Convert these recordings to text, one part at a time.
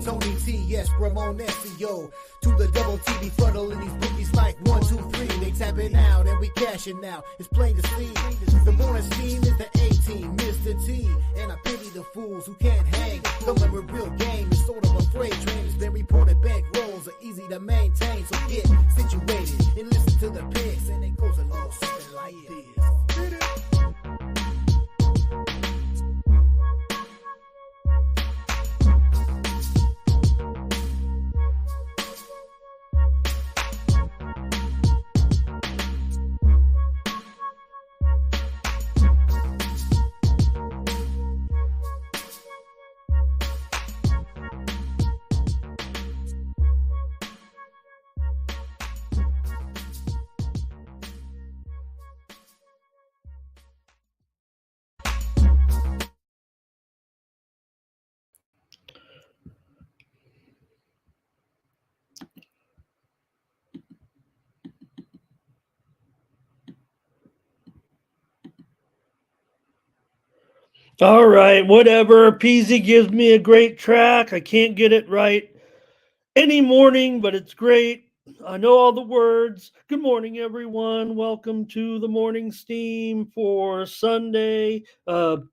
Tony T, yes, Ramon SEO. To the double T, be funnelin' these bookies like 1, 2, 3. They tapping out and we cashing out. It's plain to see. The morning steam is the A-team, Mr. T. And I pity the fools who can't hang. Coming with real game, it's sort of a freight train. It's been reported bank rolls are easy to maintain. So get situated and listen to the picks. And it goes a little something like this. All right, whatever. Peasy gives me a great track. I can't get it right any morning, but it's great. I know all the words. Good morning, everyone. Welcome to the morning steam for Sunday. I'm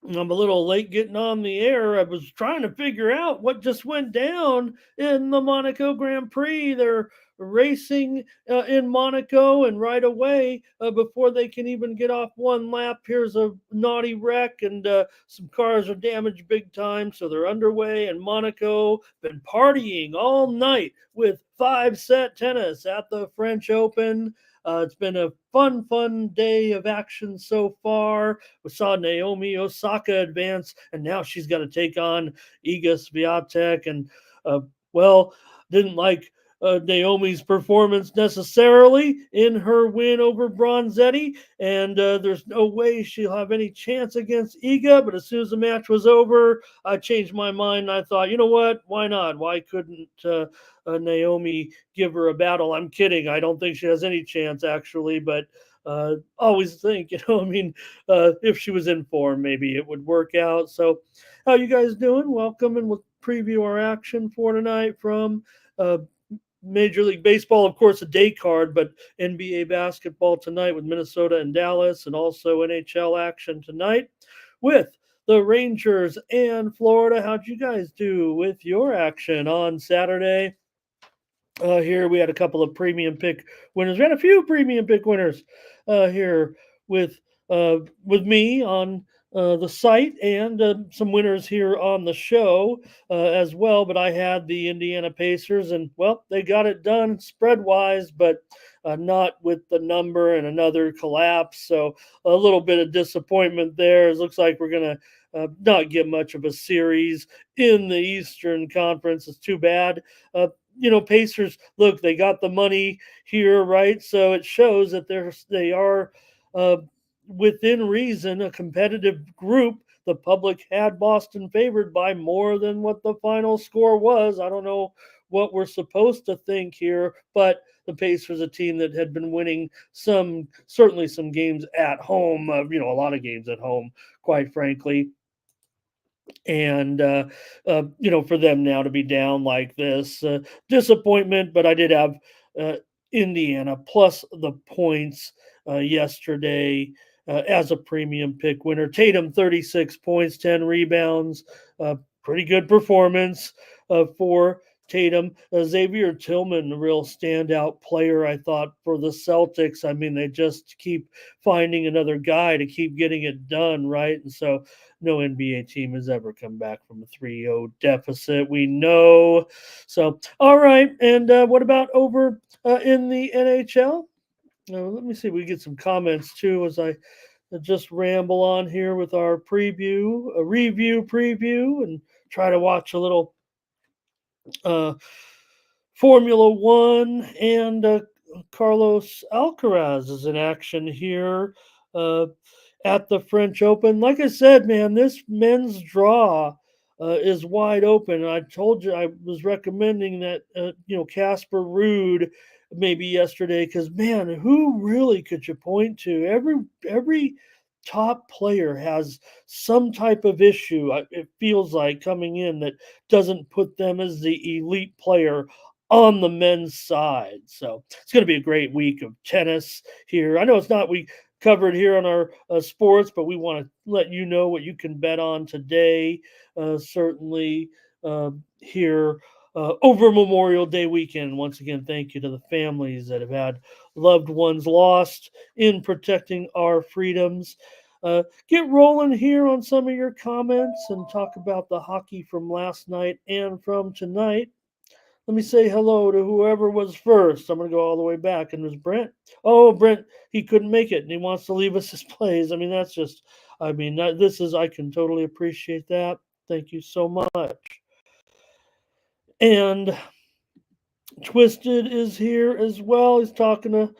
a little late getting on the air. I was trying to figure out what just went down in the Monaco Grand Prix. They're racing in Monaco, and right away, before they can even get off one lap, here's a naughty wreck, and some cars are damaged big time. So they're underway in Monaco. Been partying all night with 5-set tennis at the French Open. It's been a fun day of action so far. We saw Naomi Osaka advance, and now she's got to take on Iga Swiatek. And, didn't like Naomi's performance necessarily in her win over Bronzetti, and there's no way she'll have any chance against Iga. But as soon as the match was over, I changed my mind. And I thought, you know what? Why not? Why couldn't Naomi give her a battle? I'm kidding. I don't think she has any chance, actually, but always think, if she was in form, maybe it would work out. So how you guys doing? Welcome, and we'll preview our action for tonight from Major League Baseball, of course, a day card, but NBA basketball tonight with Minnesota and Dallas, and also NHL action tonight with the Rangers and Florida. How'd you guys do with your action on Saturday? Here we had a couple of premium pick winners. We had a few premium pick winners here with me on the site, and some winners here on the show as well. But I had the Indiana Pacers, and they got it done spread wise, but not with the number, and another collapse. So a little bit of disappointment there. It looks like we're gonna not get much of a series in the Eastern Conference. It's too bad. Pacers, look, they got the money here, right? So it shows that they are within reason a competitive group. The public had Boston favored by more than what the final score was. I don't know what we're supposed to think here, but the Pacers, a team that had been winning certainly some games at home, a lot of games at home, quite frankly. And for them now to be down like this, disappointment. But I did have Indiana plus the points yesterday as a premium pick winner. Tatum 36 points, 10 rebounds, pretty good performance for Tatum. Xavier Tillman, a real standout player, I thought, for the Celtics. I mean, they just keep finding another guy to keep getting it done, right? And so no NBA team has ever come back from a 3-0 deficit, we know. So, all right. And what about over in the NHL? Let me see if we get some comments, too, as I just ramble on here with our preview, and try to watch a little Formula One, and Carlos Alcaraz is in action here at the French Open. Like I said, man, this men's draw is wide open. And I told you I was recommending that, Casper Ruud maybe yesterday, because, man, who really could you point to? Every top player has some type of issue, it feels like, coming in that doesn't put them as the elite player on the men's side. So it's going to be a great week of tennis here. I know it's not we covered here on our sports, but we want to let you know what you can bet on today. Certainly here over Memorial Day weekend. Once again, thank you to the families that have had loved ones lost in protecting our freedoms. Get rolling here on some of your comments and talk about the hockey from last night and from tonight. Let me say hello to whoever was first. I'm going to go all the way back. And there's Brent. Oh, Brent, he couldn't make it and he wants to leave us his plays. I mean, that's just, this is, I can totally appreciate that. Thank you so much. And Twisted is here as well. He's talking to,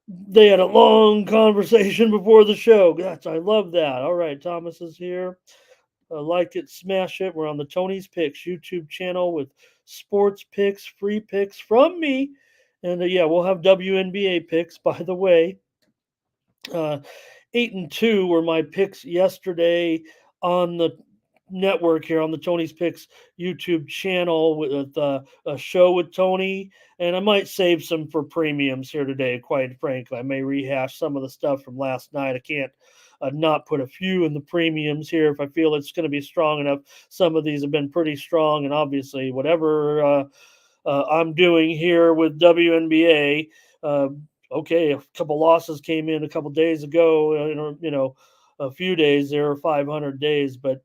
they had a long conversation before the show. I love that. All right, Thomas is here. Like it, smash it. We're on the Tony's Picks YouTube channel with sports picks, free picks from me. And yeah, we'll have WNBA picks, by the way. 8-2 were my picks yesterday on the network here on the Tony's Picks YouTube channel with a show with Tony. And I might save some for premiums here today, quite frankly. I may rehash some of the stuff from last night. I can't not put a few in the premiums here if I feel it's going to be strong enough. Some of these have been pretty strong, and obviously whatever I'm doing here with WNBA, okay, a couple losses came in a couple days ago, a few days there are 500 days, but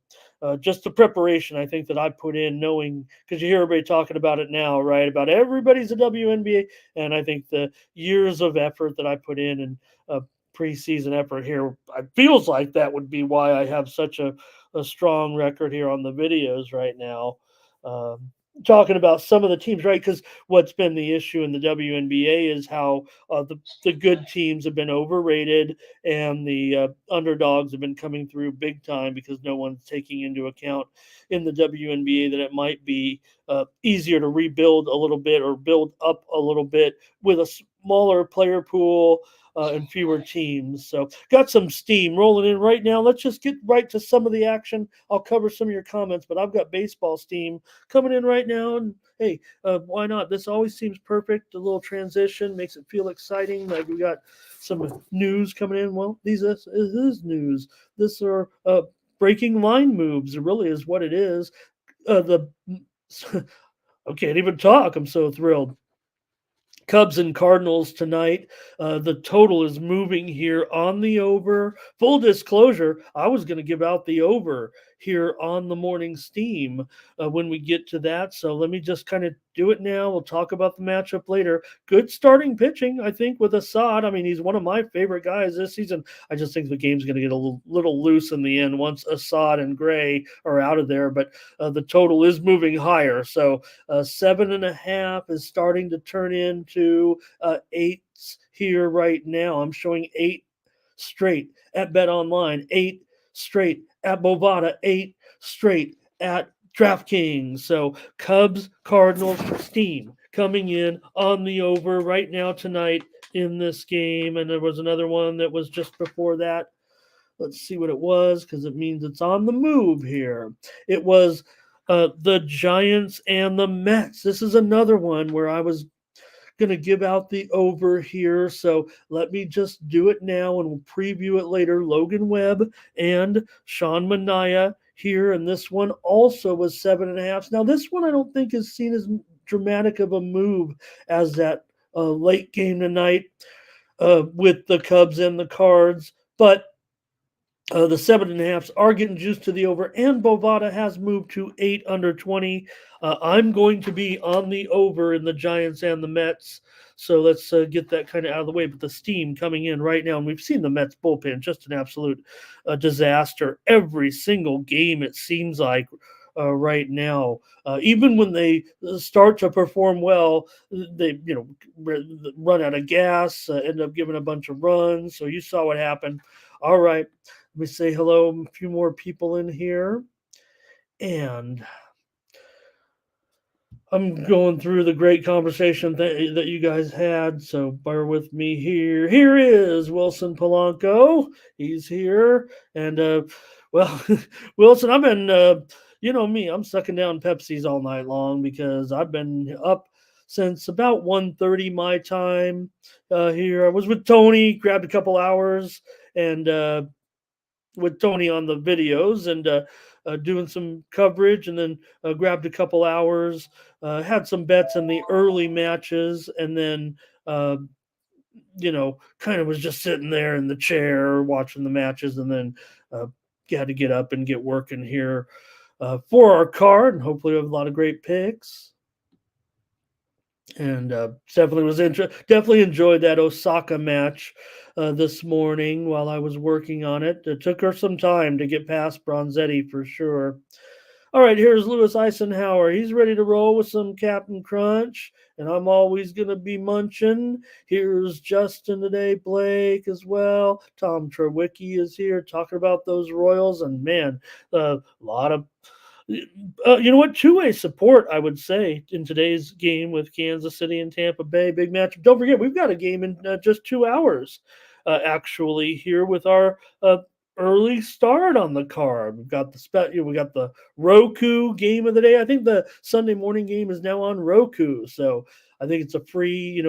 just the preparation I think that I put in, knowing, because you hear everybody talking about it now, right, about everybody's a WNBA, and I think the years of effort that I put in and preseason effort here, it feels like that would be why I have such a strong record here on the videos right now. Talking about some of the teams, right? Because what's been the issue in the WNBA is how the good teams have been overrated and the underdogs have been coming through big time because no one's taking into account in the WNBA that it might be easier to rebuild a little bit or build up a little bit with a smaller player pool and fewer teams. So got some steam rolling in right now. Let's just get right to some of the action. I'll cover some of your comments, but I've got baseball steam coming in right now. And hey, why not? This always seems perfect. A little transition makes it feel exciting. Like we got some news coming in. Well, these is news. This are breaking line moves. It really is what it is. I can't even talk. I'm so thrilled. Cubs and Cardinals tonight. The total is moving here on the over. Full disclosure, I was going to give out the over here on the morning steam when we get to that. So let me just kind of do it now. We'll talk about the matchup later. Good starting pitching, I think, with Assad. I mean, he's one of my favorite guys this season. I just think the game's going to get a little loose in the end once Assad and Gray are out of there. But the total is moving higher. So 7.5 is starting to turn into 8s here right now. I'm showing 8 straight at Bet Online, 8 straight at Bovada, 8 straight at DraftKings. So Cubs, Cardinals, steam coming in on the over right now tonight in this game. And there was another one that was just before that. Let's see what it was because it means it's on the move here. It was the Giants and the Mets. This is another one where I was going to give out the over here. So let me just do it now and we'll preview it later. Logan Webb and Sean Manaea here. And this one also was 7.5. Now, this one I don't think is seen as dramatic of a move as that late game tonight with the Cubs and the Cards. But the 7.5s are getting juiced to the over, and Bovada has moved to 8 under 20. I'm going to be on the over in the Giants and the Mets. So let's get that kind of out of the way. But the steam coming in right now, and we've seen the Mets bullpen, just an absolute disaster. Every single game, it seems like, right now. Even when they start to perform well, they run out of gas, end up giving a bunch of runs. So you saw what happened. All right. Let me say hello, a few more people in here. And I'm going through the great conversation that you guys had, so bear with me here. Here is Wilson Polanco. He's here, and well, Wilson, I've been, you know me, I'm sucking down Pepsis all night long because I've been up since about 1:30 my time. Here, I was with Tony, grabbed a couple hours, and with Tony on the videos and doing some coverage, and then grabbed a couple hours, had some bets in the early matches, and then uh, kind of was just sitting there in the chair watching the matches, and then uh, had to get up and get working here for our card, and hopefully we have a lot of great picks. And definitely enjoyed that Osaka match this morning while I was working on it. It took her some time to get past Bronzetti for sure. All right, here's Lewis Eisenhower. He's ready to roll with some Captain Crunch, and I'm always going to be munching. Here's Justin today, Blake as well. Tom Trewicki is here talking about those Royals, and man, a lot of you know what? Two-way support, I would say, in today's game with Kansas City and Tampa Bay. Big match. Don't forget, we've got a game in just 2 hours, actually, here with our early start on the card. We got the Roku game of the day. I think the Sunday morning game is now on Roku, so I think it's a free. You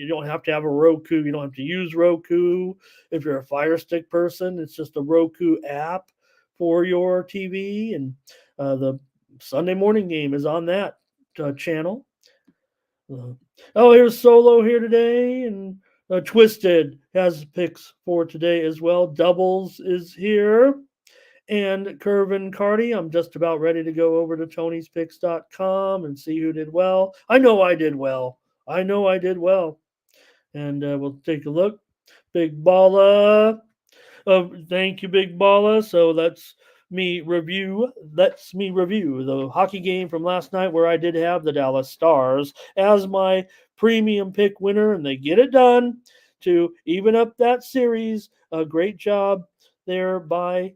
don't have to have a Roku. You don't have to use Roku if you're a Fire Stick person. It's just a Roku app for your TV, and the Sunday morning game is on that channel. Uh, here's Solo here today, and Twisted has picks for today as well. Doubles is here. And Curvin Cardi, I'm just about ready to go over to Tony'sPicks.com and see who did well. I know I did well. And we'll take a look. Big Balla. Thank you, Big Balla. So that's me review. Let's me review the hockey game from last night where I did have the Dallas Stars as my premium pick winner, and they get it done to even up that series. A great job there by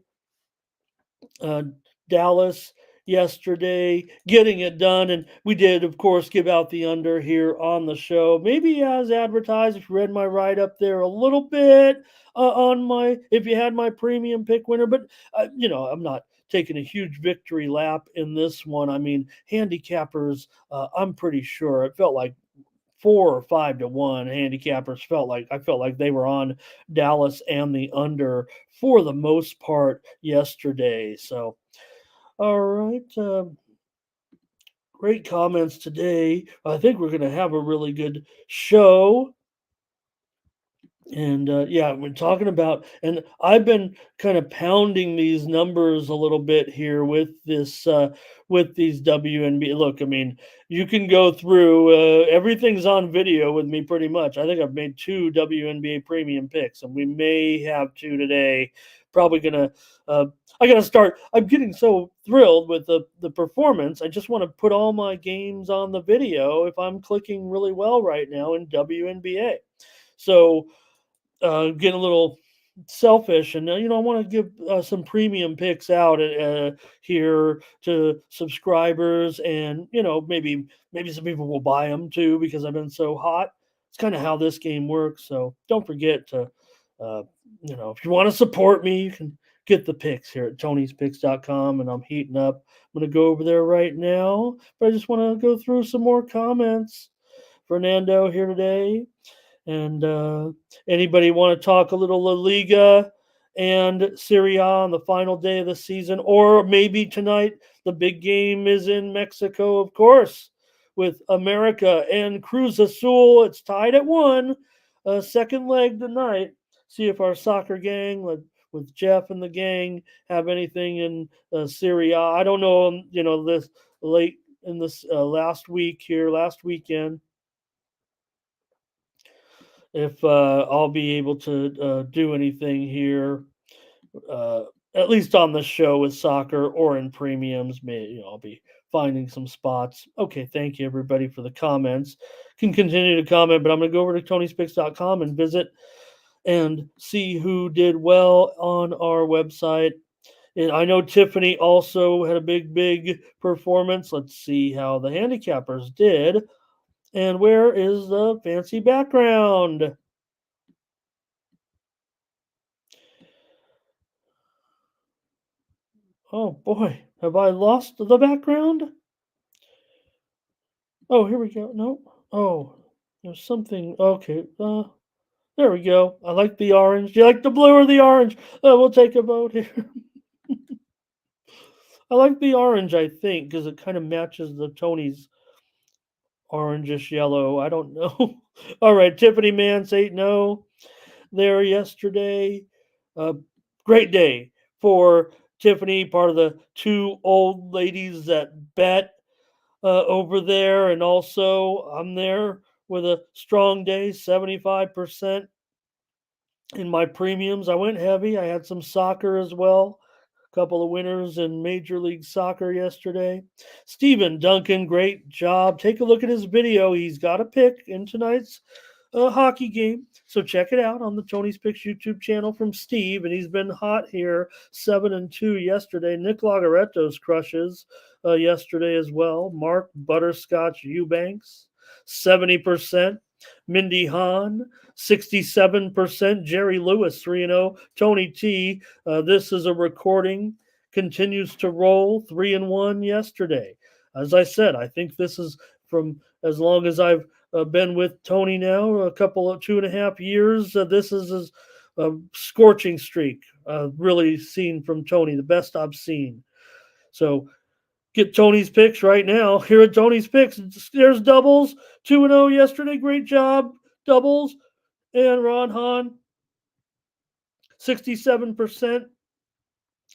uh, Dallas yesterday, getting it done. And we did, of course, give out the under here on the show. Maybe as advertised, if you read my write up there a little bit if you had my premium pick winner. But, I'm not taking a huge victory lap in this one. I mean, handicappers, I'm pretty sure it felt like 4 or 5 to 1 handicappers I felt like they were on Dallas and the under for the most part yesterday. So, all right, great comments today. I think we're going to have a really good show. And yeah, we're talking about, and I've been kind of pounding these numbers a little bit here with these WNBA. Look, I mean, you can go through everything's on video with me pretty much. I think I've made 2 WNBA premium picks, and we may have 2 today. Probably gonna. I gotta start. I'm getting so thrilled with the performance. I just want to put all my games on the video if I'm clicking really well right now in WNBA. So getting a little selfish, and I want to give some premium picks out here to subscribers, and maybe some people will buy them too because I've been so hot. It's kind of how this game works. So don't forget to uh, if you want to support me, you can get the picks here at Tony'sPicks.com, and I'm heating up. I'm going to go over there right now, but I just want to go through some more comments. Fernando here today. And anybody want to talk a little La Liga and Serie A on the final day of the season? Or maybe tonight the big game is in Mexico, of course, with America and Cruz Azul. It's tied at 1. Second leg tonight. See if our soccer gang with Jeff and the gang have anything in Serie A. I don't know, this late in this last weekend, if I'll be able to do anything here, uh, at least on the show with soccer or in premiums. I'll be finding some spots. Okay, thank you everybody for the comments. Can continue to comment, but I'm going to go over to Tony'sPicks.com and visit and see who did well on our website. And I know Tiffany also had a big performance. Let's see how the handicappers did. And where is the fancy background? Oh boy, have I lost the background? Oh, here we go. No. Oh, there's something. Okay. There we go. I like the orange. Do you like the blue or the orange? We'll take a vote here. I like the orange, I think, because it kind of matches the Tony's orangish yellow. I don't know. All right, Tiffany Mance 8-0 there yesterday. Uh, great day for Tiffany, part of the two old ladies that bet over there. And also, I'm there with a strong day, 75% in my premiums. I went heavy. I had some soccer as well. A couple of winners in Major League Soccer yesterday. Stephen Duncan, great job. Take a look at his video. He's got a pick in tonight's hockey game. So check it out on the Tony's Picks YouTube channel from Steve. And he's been hot here, 7-2 yesterday. Nick Lagaretto's crushes yesterday as well. Mark Butterscotch Eubanks, 70%. Mindy Hahn, 67%. Jerry Lewis, 3-0. Tony T, this is a recording, continues to roll, 3-1 yesterday. As I said, I think this is from as long as I've been with Tony now, a couple of 2.5 years. This is a scorching streak, really seen from Tony, the best I've seen. So get Tony's picks right now. Here at Tony's picks, there's doubles, 2-0 yesterday. Great job, doubles. And Ron Hahn, 67%.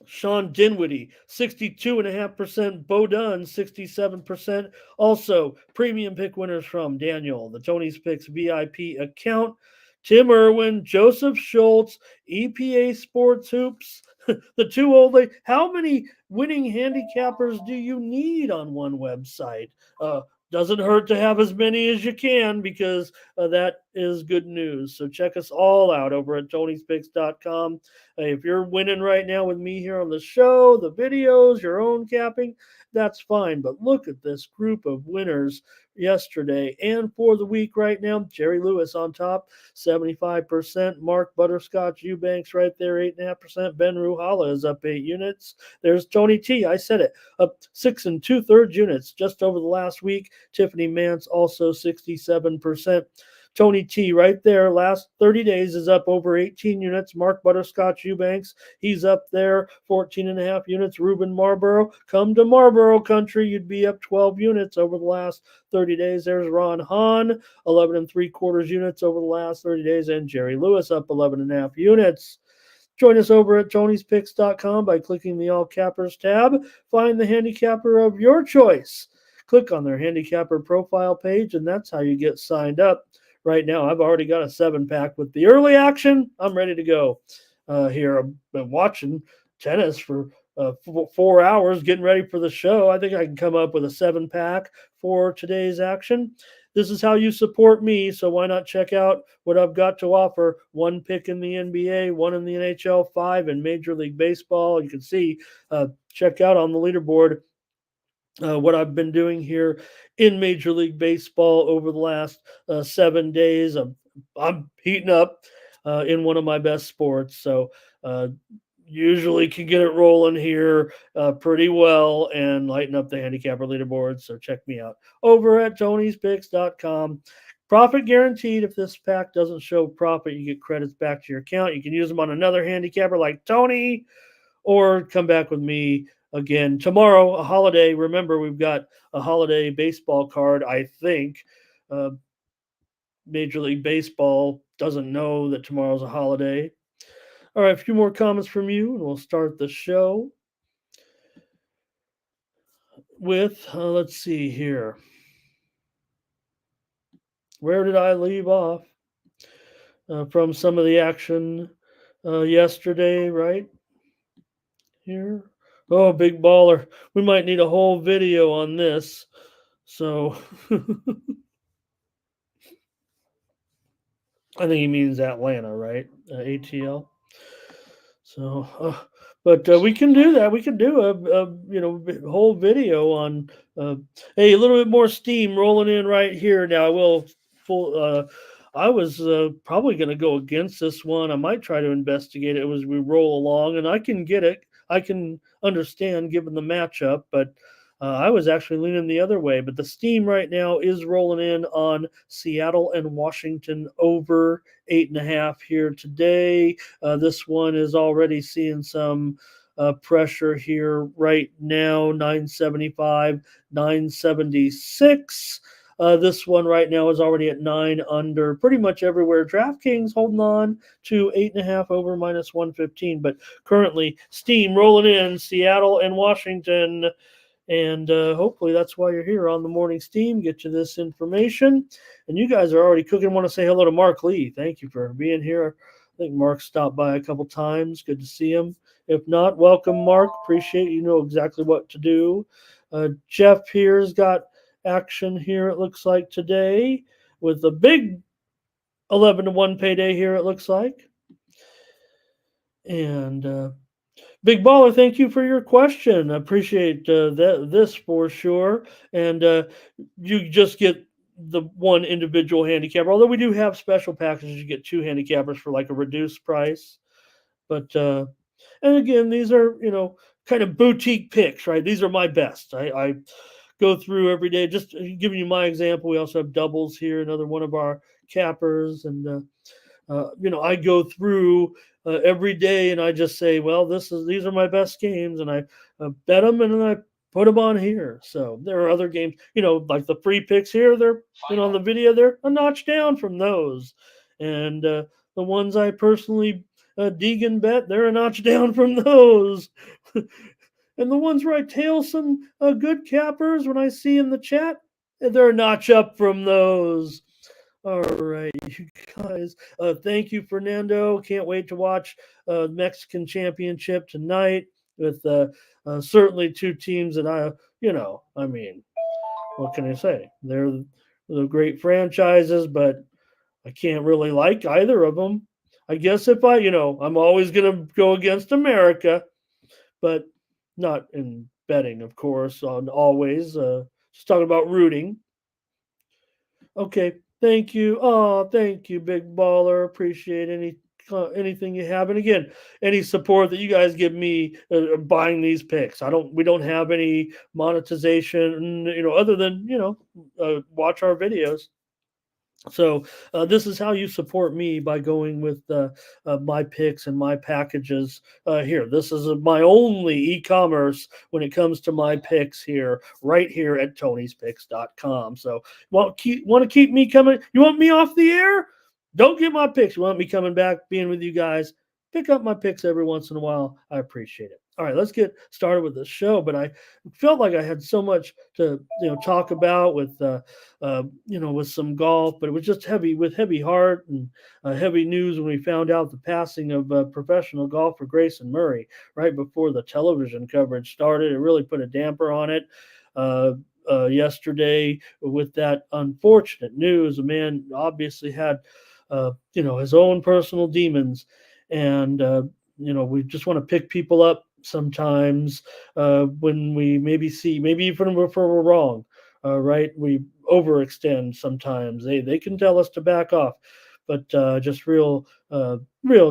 Sean Dinwiddie, 62.5%. Bo Dunn, 67%. Also, premium pick winners from Daniel, the Tony's Picks VIP account. Tim Irwin, Joseph Schultz, EPA Sports Hoops, the two old ladies. How many winning handicappers do you need on one website? Doesn't hurt to have as many as you can because that is good news. So check us all out over at tonyspicks.com. If you're winning right now with me here on the show, the videos, your own capping, that's fine. But look at this group of winners yesterday and for the week right now. Jerry Lewis on top, 75%. Mark Butterscotch Eubanks right there, 8.5%. Ben Ruhala is up 8 units. There's Tony T. I said it, up 6 2/3 units just over the last week. Tiffany Mance also 67%. Tony T right there, last 30 days is up over 18 units. Mark Butterscotch Eubanks, he's up there, 14.5 units. Ruben Marlboro, come to Marlboro country, you'd be up 12 units over the last 30 days. There's Ron Hahn, 11 3/4 units over the last 30 days. And Jerry Lewis up 11.5 units. Join us over at tonyspicks.com by clicking the All Cappers tab. Find the handicapper of your choice. Click on their handicapper profile page, and that's how you get signed up. Right now, I've already got a 7-pack with the early action. I'm ready to go here. I've been watching tennis for 4 hours, getting ready for the show. I think I can come up with a 7-pack for today's action. This is how you support me, so why not check out what I've got to offer? 1 pick in the NBA, 1 in the NHL, 5 in Major League Baseball. You can see, check out on the leaderboard what I've been doing here in Major League Baseball over the last 7 days. I'm heating up in one of my best sports, so usually can get it rolling here pretty well and lighten up the handicapper leaderboard. So check me out over at tonyspicks.com. Profit guaranteed. If this pack doesn't show profit, you get credits back to your account. You can use them on another handicapper like Tony, or come back with me again tomorrow, a holiday. Remember, we've got a holiday baseball card. I think Major League Baseball doesn't know that tomorrow's a holiday. All right, a few more comments from you, and we'll start the show with, let's see here. Where did I leave off? From some of the action yesterday, right? Here. Oh, big baller. We might need a whole video on this. So I think he means Atlanta, right? ATL. So But we can do that. We can do whole video on. Uh, hey, a little bit more steam rolling in right here now. I will full. I was probably going to go against this one. I might try to investigate it as we roll along, and I can get it. I can understand given the matchup, but I was actually leaning the other way. But the steam right now is rolling in on Seattle and Washington over 8.5 here today. This one is already seeing some pressure here right now, 975, 976. This one right now is already at 9 under, pretty much everywhere. DraftKings holding on to 8.5 over minus 115, but currently steam rolling in Seattle and Washington. And hopefully that's why you're here on the morning steam, get you this information. And you guys are already cooking. I want to say hello to Mark Lee. Thank you for being here. I think Mark stopped by a couple times. Good to see him. If not, welcome, Mark. Appreciate you know exactly what to do. Jeff here's got action here, it looks like, today with a big 11-1 payday here, it looks like. And Big Baller, thank you for your question. I appreciate this for sure. And you just get the one individual handicapper, although we do have special packages. You get two handicappers for like a reduced price. But and again, these are kind of boutique picks, right? These are my best. I go through every day. Just giving you my example. We also have doubles here, another one of our cappers, and I go through every day and I just say, well, these are my best games, and I bet them and then I put them on here. So there are other games, like the free picks here. They're on the video. They're a notch down from those, and the ones I personally Deegan bet, they're a notch down from those. And the ones where I tail some good cappers when I see in the chat, they're a notch up from those. All right, you guys. Thank you, Fernando. Can't wait to watch Mexican Championship tonight with certainly two teams that I mean, what can I say? They're great franchises, but I can't really like either of them. I guess if I'm always going to go against America, but not in betting, of course, on always. Just talking about rooting. Okay, thank you. Oh, thank you, Big Baller. Appreciate anything you have, and again, any support that you guys give me buying these picks. We don't have any monetization, other than watch our videos. So this is how you support me, by going with my picks and my packages here. This is my only e-commerce when it comes to my picks here, right here at tonyspicks.com. So want to keep me coming? You want me off the air? Don't get my picks. You want me coming back, being with you guys? Pick up my picks every once in a while. I appreciate it. All right, let's get started with the show. But I felt like I had so much to talk about with with some golf, but it was just heavy heart and heavy news when we found out the passing of professional golfer Grayson Murray right before the television coverage started. It really put a damper on it. Yesterday, with that unfortunate news, a man obviously had his own personal demons, and we just want to pick people up sometimes when we maybe even if we're wrong. Right, we overextend sometimes. They can tell us to back off, but just real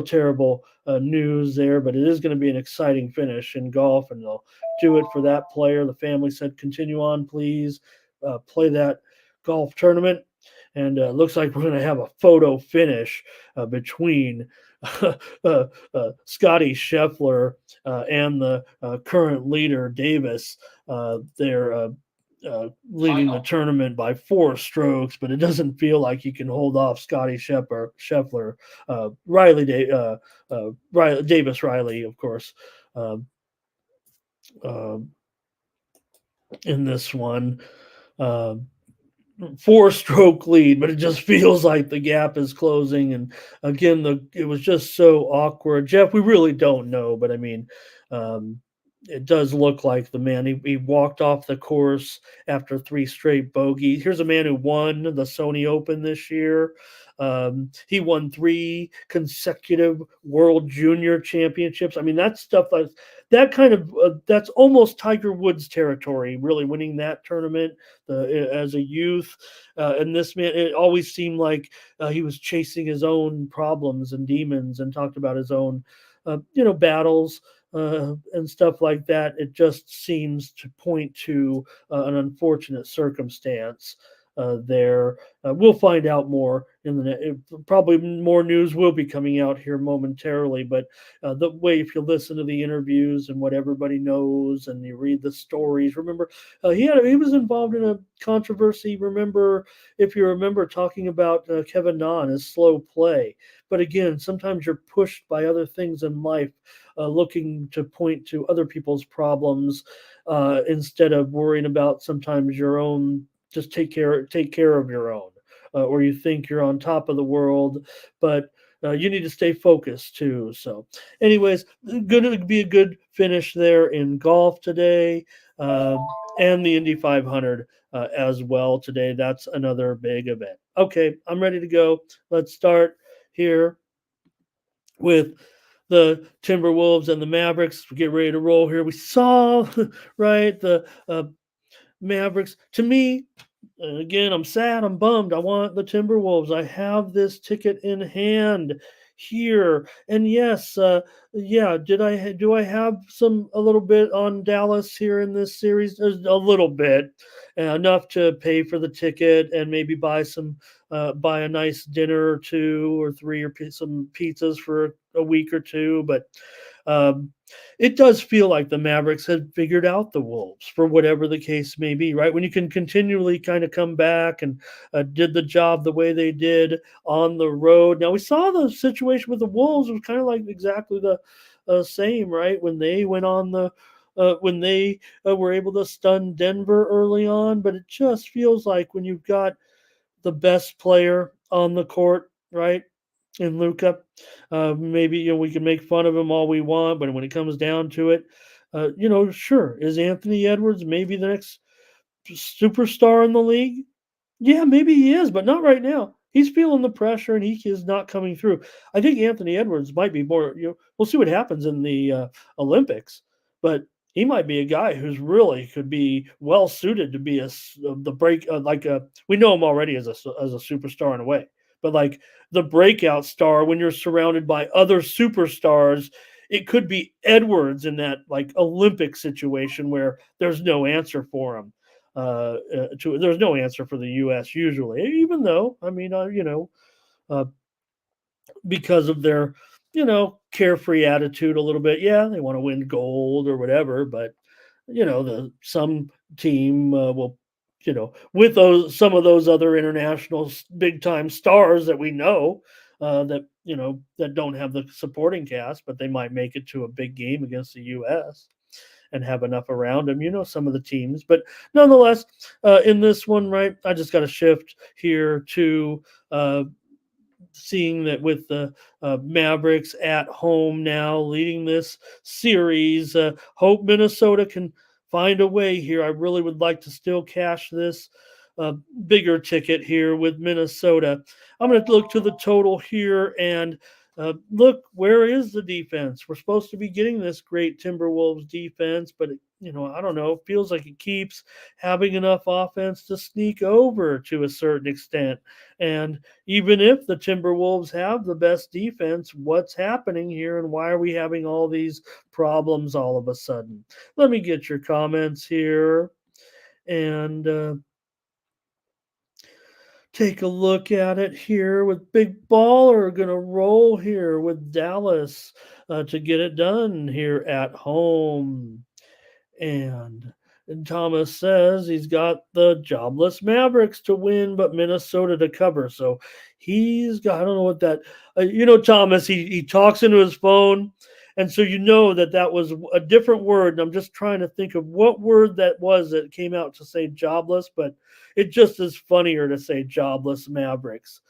terrible news there. But it is going to be an exciting finish in golf, and they'll do it for that player. The family said, "Continue on, please. Play that golf tournament." And looks like we're going to have a photo finish between Scotty Scheffler and the current leader Davis. They're leading the tournament by 4 strokes, but it doesn't feel like he can hold off Scotty Scheffler, Davis Riley, of course, in this one. 4-stroke lead, but it just feels like the gap is closing. And again, it was just so awkward. Jeff, we really don't know, but I mean, it does look like the man, he walked off the course after 3 straight bogeys. Here's a man who won the Sony Open this year. He won 3 consecutive World Junior Championships. I mean, that's stuff that kind of that's almost Tiger Woods territory. Really winning that tournament as a youth, and this man, it always seemed like he was chasing his own problems and demons, and talked about his own, battles and stuff like that. It just seems to point to an unfortunate circumstance there. We'll find out more probably more news will be coming out here momentarily. But the way, if you listen to the interviews and what everybody knows, and you read the stories, remember he was involved in a controversy. Remember, if you remember, talking about Kevin Na and his slow play. But again, sometimes you're pushed by other things in life, looking to point to other people's problems instead of worrying about sometimes your own. Just take care of your own, or you think you're on top of the world, but you need to stay focused too. So, anyways, going to be a good finish there in golf today, and the Indy 500 as well today. That's another big event. Okay, I'm ready to go. Let's start here with the Timberwolves and the Mavericks. We get ready to roll here. We saw right the Mavericks. To me, again, I'm sad. I'm bummed. I want the Timberwolves. I have this ticket in hand here, and yes, yeah. Do I have a little bit on Dallas here in this series? There's a little bit, enough to pay for the ticket and maybe buy a nice dinner or 2 or 3 or some pizzas for a week or two, but. Um, it does feel like the Mavericks had figured out the Wolves for whatever the case may be, right? When you can continually kind of come back and did the job the way they did on the road. Now, we saw the situation with the Wolves was kind of like exactly the same, right? When they went on when they were able to stun Denver early on, but it just feels like when you've got the best player on the court, right? In Luca, maybe we can make fun of him all we want, but when it comes down to it, sure, is Anthony Edwards maybe the next superstar in the league? Yeah, maybe he is, but not right now. He's feeling the pressure and he is not coming through. I think Anthony Edwards might be more, we'll see what happens in the Olympics, but he might be a guy who's really could be well suited to be the break, we know him already as a superstar in a way, but like the breakout star when you're surrounded by other superstars, it could be Edwards in that like Olympic situation where there's no answer for him. There's no answer for the U.S. usually, even though I mean, uh, because of their carefree attitude a little bit. Yeah, they want to win gold or whatever, but the some team will. With some of those other international big time stars that we know that don't have the supporting cast, but they might make it to a big game against the U.S. and have enough around him, some of the teams. But nonetheless, in this one, right, I just got to shift here to seeing that with the Mavericks at home now leading this series. Hope Minnesota can find a way here. I really would like to still cash this bigger ticket here with Minnesota. I'm going to look to the total here and look, where is the defense? We're supposed to be getting this great Timberwolves defense, but I don't know. It feels like it keeps having enough offense to sneak over to a certain extent. And even if the Timberwolves have the best defense, what's happening here and why are we having all these problems all of a sudden? Let me get your comments here and take a look at it here with Big Baller. Going to roll here with Dallas to get it done here at home. And Thomas says he's got the jobless Mavericks to win, but Minnesota to cover. So he's got, I don't know what that, Thomas, he talks into his phone. And so that was a different word. And I'm just trying to think of what word that was that came out to say jobless, but it just is funnier to say jobless Mavericks.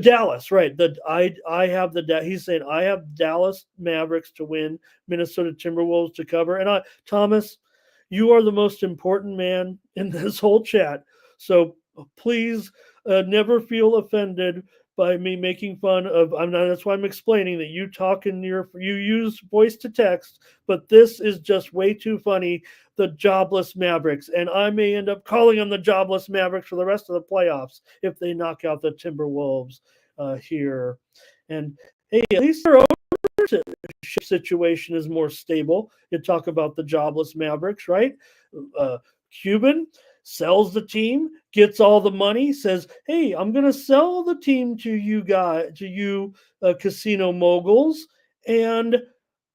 Dallas, right? I have he's saying I have Dallas Mavericks to win, Minnesota Timberwolves to cover, and Thomas, you are the most important man in this whole chat. So please never feel offended by me making fun of. I'm not. That's why I'm explaining that you talk in you use voice to text, but this is just way too funny. The jobless Mavericks, and I may end up calling them the jobless Mavericks for the rest of the playoffs if they knock out the Timberwolves here. And hey, at least their ownership situation is more stable. You talk about the jobless Mavericks, right? Uh, Cuban sells the team, gets all the money, says, "Hey, I'm going to sell the team to you guys, to you casino moguls, and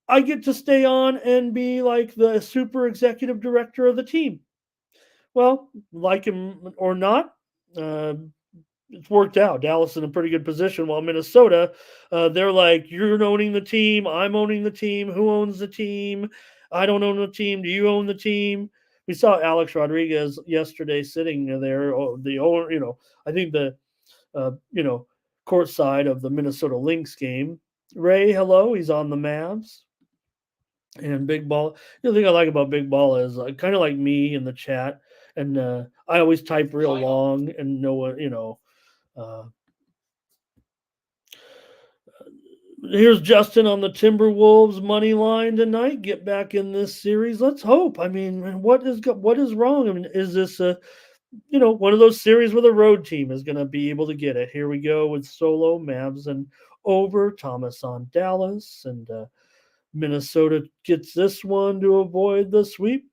I get to stay on and be like the super executive director of the team." Well, like him or not, uh, it's worked out. Dallas in a pretty good position, while Minnesota, they're like, "You're owning the team. I'm owning the team. Who owns the team? I don't own the team. Do you own the team?" We saw Alex Rodriguez yesterday sitting there. The owner, I think the court side of the Minnesota Lynx game. Ray, hello. He's on the Mavs. And Big Ball, the thing I like about Big Ball is kind of like me in the chat, and I always type real long, and no one, uh, here's Justin on the Timberwolves money line tonight. Get back in this series. Let's hope. I mean, what is wrong? I mean, is this one of those series where the road team is going to be able to get it? Here we go with solo Mavs and over Thomas on Dallas, and Minnesota gets this one to avoid the sweep.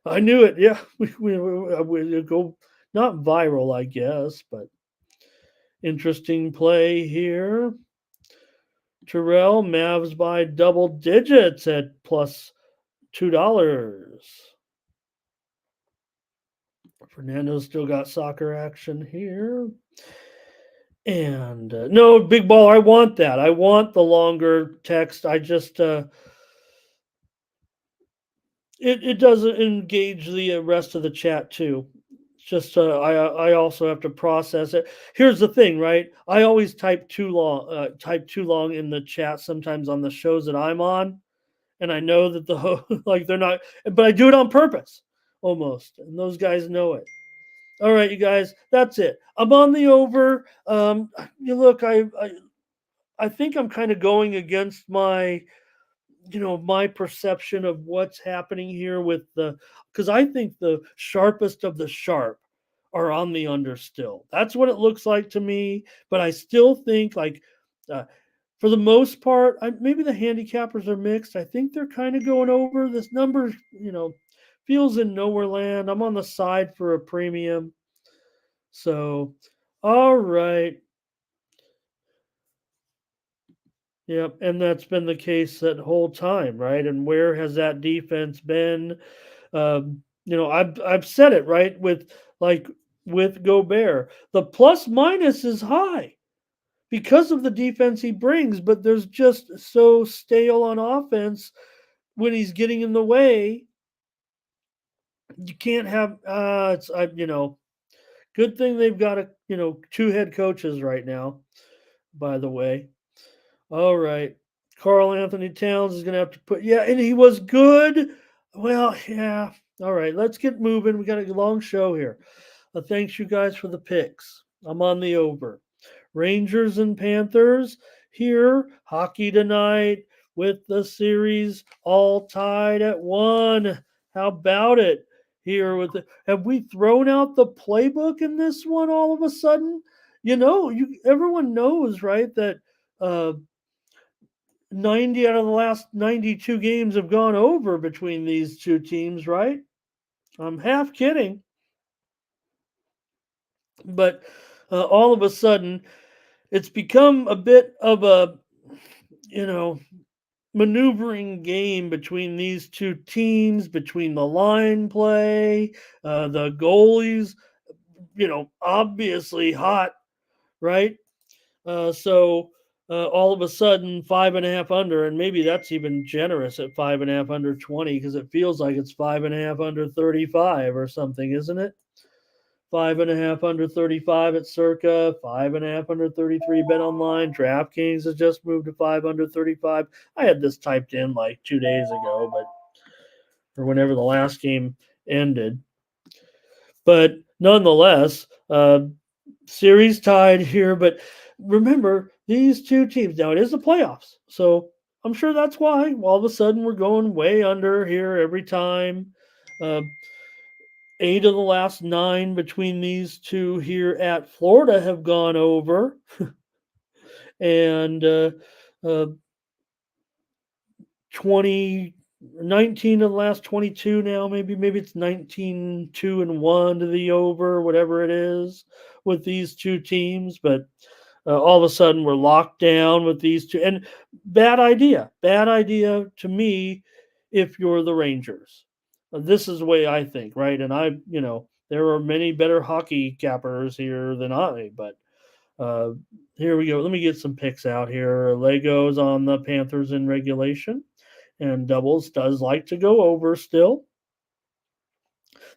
I knew it. Yeah, we go not viral, I guess, but interesting play here. Terrell, Mavs by double digits at plus $2. Fernando's still got soccer action here. And no, Big Baller, I want that. I want the longer text. I just it doesn't engage the rest of the chat too. It's just I also have to process it. Here's the thing, right? I always type too long in the chat sometimes on the shows that I'm on, and I know that like they're not, but I do it on purpose almost, and those guys know it. All right, you guys, that's it. I'm on the over. You look, I think I'm kind of going against my perception of what's happening here with because I think the sharpest of the sharp are on the under still. That's what it looks like to me. But I still think like uh, for the most part, maybe the handicappers are mixed. I think they're kind of going over. This number, feels in nowhere land. I'm on the side for a premium. So, all right. Yep, and that's been the case that whole time, right? And where has that defense been? I've said it right with Gobert. The plus minus is high because of the defense he brings, but there's just so stale on offense when he's getting in the way. You can't have good thing they've got two head coaches right now, by the way. All right. Carl Anthony Towns is going to have to and he was good. Well, yeah. All right. Let's get moving. We got a long show here. Thanks, you guys, for the picks. I'm on the over. Rangers and Panthers here. Hockey tonight with the series all tied at 1. How about it? Have we thrown out the playbook in this one all of a sudden? Everyone knows, right, that 90 out of the last 92 games have gone over between these two teams, right? I'm half kidding. But all of a sudden, it's become a bit of a, maneuvering game between these two teams, between the line play, the goalies, obviously hot, right? So all of a sudden, 5.5 under, and maybe that's even generous at 5.5 under 20 because it feels like it's 5.5 under 35 or something, isn't it? 5.5 under 35 at Circa, 5.5 under 33 Bet Online. DraftKings has just moved to 5 under 35. I had this typed in like 2 days ago, or whenever the last game ended. But nonetheless, series tied here, but remember these two teams. Now it is the playoffs, so I'm sure that's why all of a sudden we're going way under here every time. Uh, 8 of the last 9 between these two here at Florida have gone over, and uh, 20 19 of the last 22 now. Maybe it's 19-2-1 to the over, whatever it is with these two teams. But all of a sudden we're locked down with these two, and bad idea to me if you're the Rangers. This is the way I think, right? And there are many better hockey cappers here than I, but uh, here we go. Let me get some picks out here. Legos on the Panthers in regulation, and doubles does like to go over still.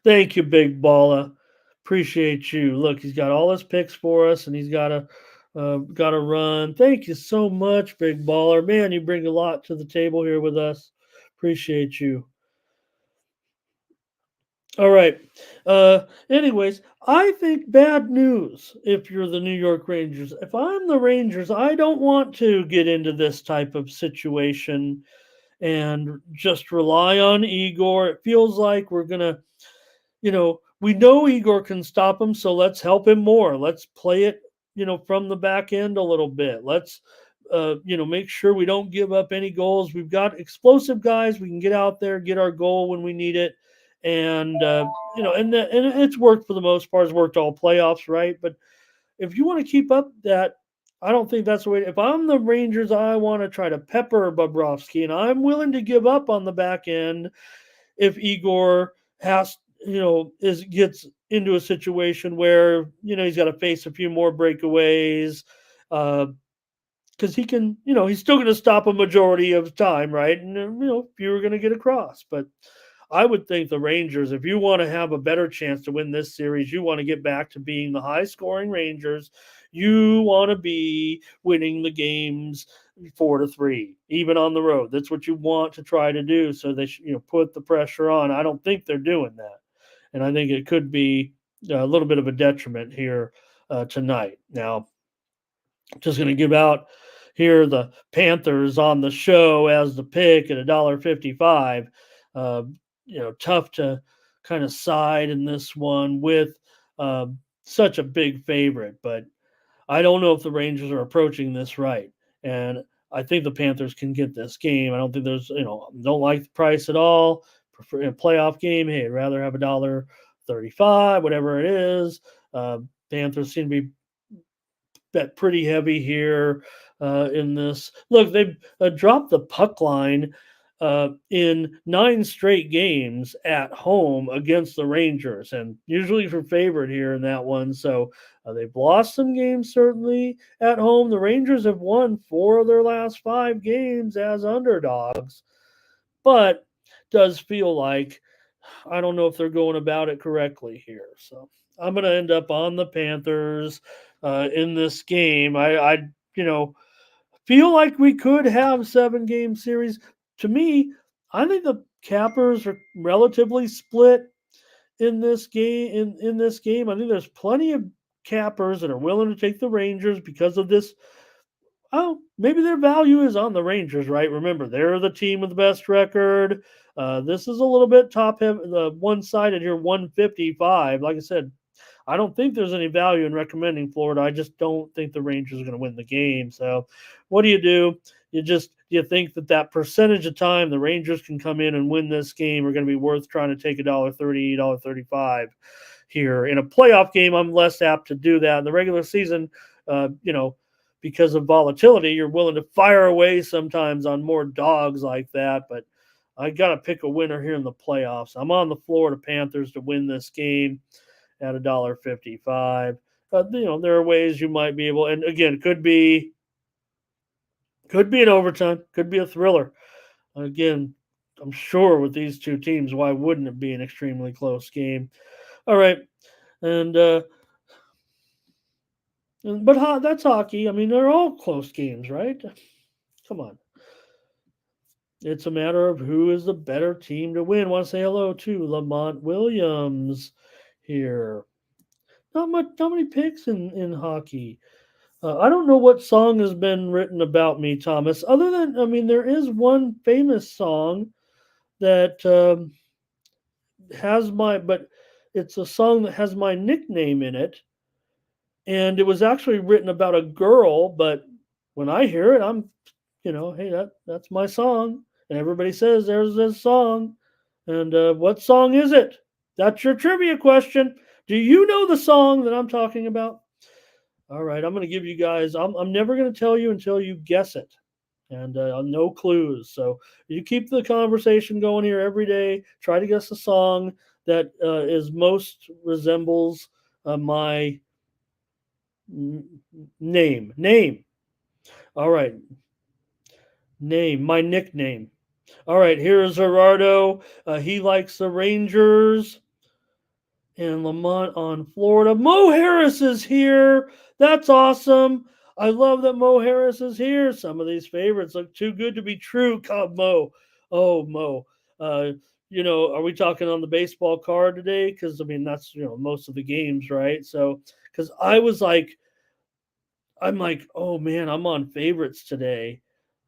Thank you, Big Balla. Appreciate you. Look, he's got all his picks for us, and he's got a run. Thank you so much, Big Baller. Man, you bring a lot to the table here with us. Appreciate you. All right. Anyways, I think bad news if you're the New York Rangers. If I'm the Rangers, I don't want to get into this type of situation and just rely on Igor. It feels like we're gonna, we know Igor can stop him, so let's help him more. Let's play it, from the back end a little bit. Let's, make sure we don't give up any goals. We've got explosive guys. We can get out there, get our goal when we need it, and and it's worked for the most part. It's worked all playoffs, right? But if you want to keep up that, I don't think that's the way. If I'm the Rangers, I want to try to pepper Bobrovsky, and I'm willing to give up on the back end if Igor has, is gets into a situation where he's got to face a few more breakaways, because he can, he's still going to stop a majority of time, right? And few are going to get across, but I would think the Rangers, if you want to have a better chance to win this series, you want to get back to being the high scoring Rangers. You want to be winning the games 4-3, even on the road. That's what you want to try to do. So they should, put the pressure on. I don't think they're doing that. And I think it could be a little bit of a detriment here tonight. Now, just going to give out here the Panthers on the show as the pick at $1.55. Uh, tough to kind of side in this one with uh, such a big favorite, but I don't know if the Rangers are approaching this right. And I think the Panthers can get this game. I don't think there's, don't like the price at all. Prefer a playoff game. Hey, I'd rather have $1.35, whatever it is. Panthers seem to be bet pretty heavy here in this. Look, they dropped the puck line in 9 straight games at home against the Rangers, and usually for favorite here in that one. So they've lost some games certainly at home. The Rangers have won 4 of their last 5 games as underdogs, but does feel like I don't know if they're going about it correctly here. So I'm going to end up on the Panthers in this game. I feel like we could have 7-game series. To me, I think the Cappers are relatively split in this game. In this game, I think there's plenty of Cappers that are willing to take the Rangers because of this. Oh, maybe their value is on the Rangers, right? Remember, they're the team with the best record. This is a little bit top heavy, the one-sided here, 155. Like I said, I don't think there's any value in recommending Florida. I just don't think the Rangers are going to win the game. So, what do? You think that percentage of time the Rangers can come in and win this game are going to be worth trying to take $1.30, $1.35 here in a playoff game? I'm less apt to do that in the regular season. Uh, you know, because of volatility, you're willing to fire away sometimes on more dogs like that. But I got to pick a winner here in the playoffs. I'm on the Florida Panthers to win this game at $1.55. There are ways you might be able, and again, could be an overtime, could be a thriller. Again, I'm sure with these two teams, why wouldn't it be an extremely close game? All right, and but that's hockey. I mean, they're all close games, right? Come on. It's a matter of who is the better team to win. Want to say hello to Lamont Williams here. Not many picks in hockey. I don't know what song has been written about me, Thomas. Other than, I mean, there is one famous song that but it's a song that has my nickname in it, and it was actually written about a girl. But when I hear it, hey, that's my song, and everybody says there's this song, and what song is it? That's your trivia question. Do you know the song that I'm talking about? All right, I'm going to give you guys. I'm never going to tell you until you guess it, and no clues. So you keep the conversation going here every day. Try to guess a song that is most resembles my name. Name. All right, name. My nickname. All right, here's Gerardo. He likes the Rangers and Lamont on Florida. Mo Harris is here. That's awesome. I love that Mo Harris is here. Some of these favorites look too good to be true. Come, Mo. Oh, Mo. Uh, are we talking on the baseball card today? Because, I mean, that's, most of the games, right? So, because I'm like, oh man, I'm on favorites today.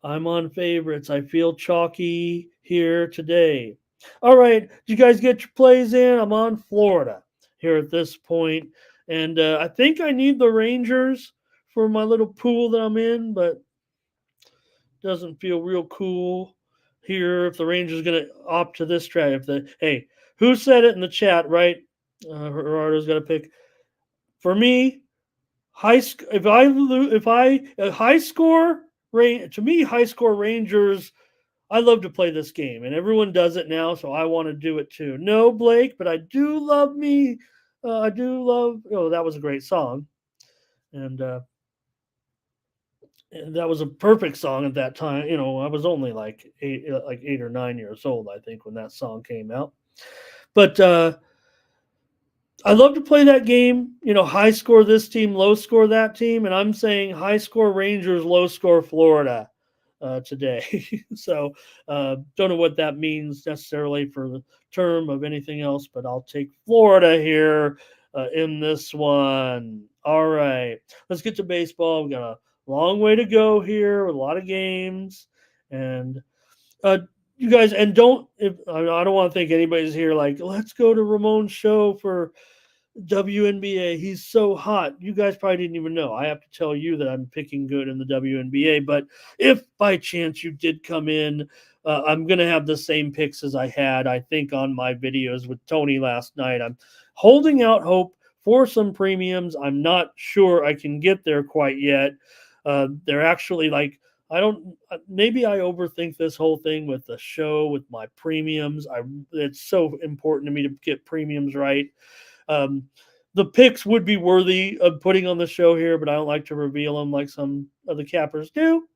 I'm on favorites. I feel chalky here today. All right, did you guys get your plays in? I'm on Florida here at this point, and I think I need the Rangers for my little pool that I'm in, but doesn't feel real cool here if the Rangers going to opt to this strat. Hey, who said it in the chat? Right, Gerardo's got to pick for me. If I high score to me high score Rangers. I love to play this game, and everyone does it now, so I want to do it too. No, Blake, but I do love me. I do love. Oh, that was a great song, and that was a perfect song at that time. I was only like 8 or 9 years old, I think, when that song came out. But I love to play that game. High score this team, low score that team, and I'm saying high score Rangers, low score Florida today. So don't know what that means necessarily for the term of anything else, but I'll take Florida here in this one. All right, let's get to baseball. We've got a long way to go here with a lot of games, and uh, you guys, and don't. If I don't want to think anybody's here like, let's go to Ramon's show for WNBA. He's so hot. You guys probably didn't even know. I have to tell you that I'm picking good in the WNBA. But if by chance you did come in, I'm going to have the same picks as I had, I think, on my videos with Tony last night. I'm holding out hope for some premiums. I'm not sure I can get there quite yet. They're actually like, I don't. Maybe I overthink this whole thing with the show with my premiums. It's so important to me to get premiums right. Um, the picks would be worthy of putting on the show here, but I don't like to reveal them like some of the cappers do.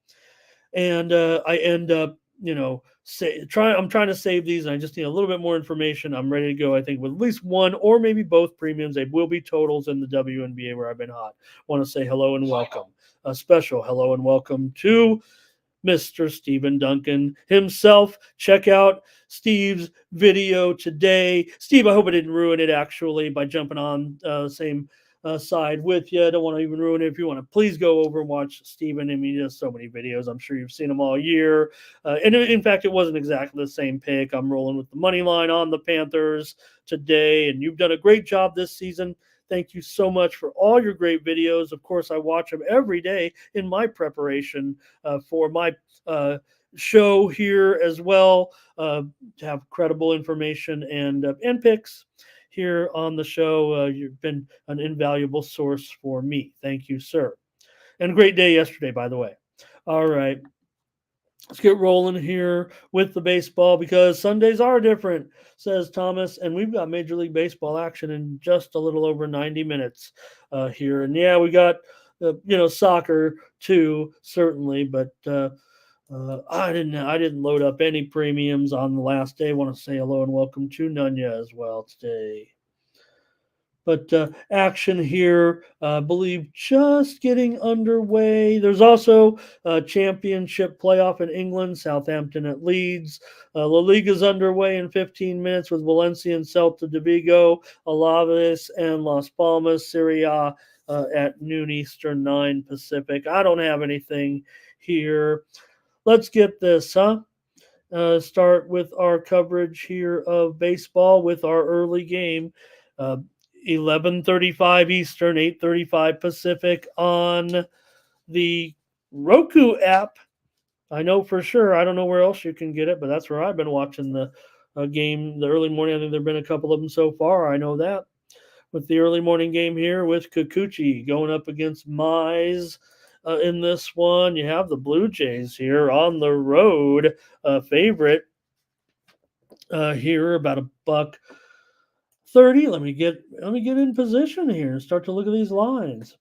And I end up, I'm trying to save these, and I just need a little bit more information. I'm ready to go. I think with at least one or maybe both premiums. They will be totals in the WNBA where I've been hot. Want to say hello and welcome. A special hello and welcome to Mr. Stephen Duncan himself. Check out Steve's video today. Steve, I hope I didn't ruin it actually by jumping on the same side with you. I don't want to even ruin it. If you want to, please go over and watch Stephen. I mean, he does so many videos. I'm sure you've seen them all year. And in fact, it wasn't exactly the same pick. I'm rolling with the money line on the Panthers today, and you've done a great job this season. Thank you so much for all your great videos. Of course, I watch them every day in my preparation for my show here as well, to have credible information and picks here on the show. You've been an invaluable source for me. Thank you, sir. And a great day yesterday, by the way. All right. Let's get rolling here with the baseball because Sundays are different, says Thomas. And we've got Major League Baseball action in just a little over 90 minutes here. And yeah, we got, soccer too, certainly. But I didn't load up any premiums on the last day. I want to say hello and welcome to Nunya as well today. But action here, I believe, just getting underway. There's also a championship playoff in England, Southampton at Leeds. La Liga's underway in 15 minutes with Valencia and Celta de Vigo, Alaves and Las Palmas. Serie A at noon Eastern, 9 Pacific. I don't have anything here. Let's get this, huh? Start with our coverage here of baseball with our early game. Uh, 11:35 Eastern, 8:35 Pacific on the Roku app. I know for sure. I don't know where else you can get it, but that's where I've been watching the game, the early morning. I think there have been a couple of them so far. I know that. With the early morning game here with Kikuchi going up against Mize. In this one, you have the Blue Jays here on the road, favorite here, about $1.30. Let me get in position here and start to look at these lines.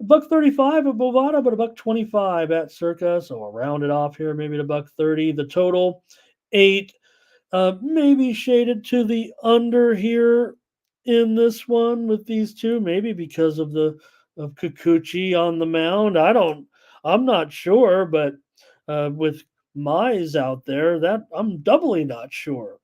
$1.35 at Bovada, but $1.25 at Circa. So I'll round it off here, maybe to $1.30. The total 8, maybe shaded to the under here in this one with these two, maybe because of Kikuchi on the mound. I'm not sure, but with Mize out there, that I'm doubly not sure.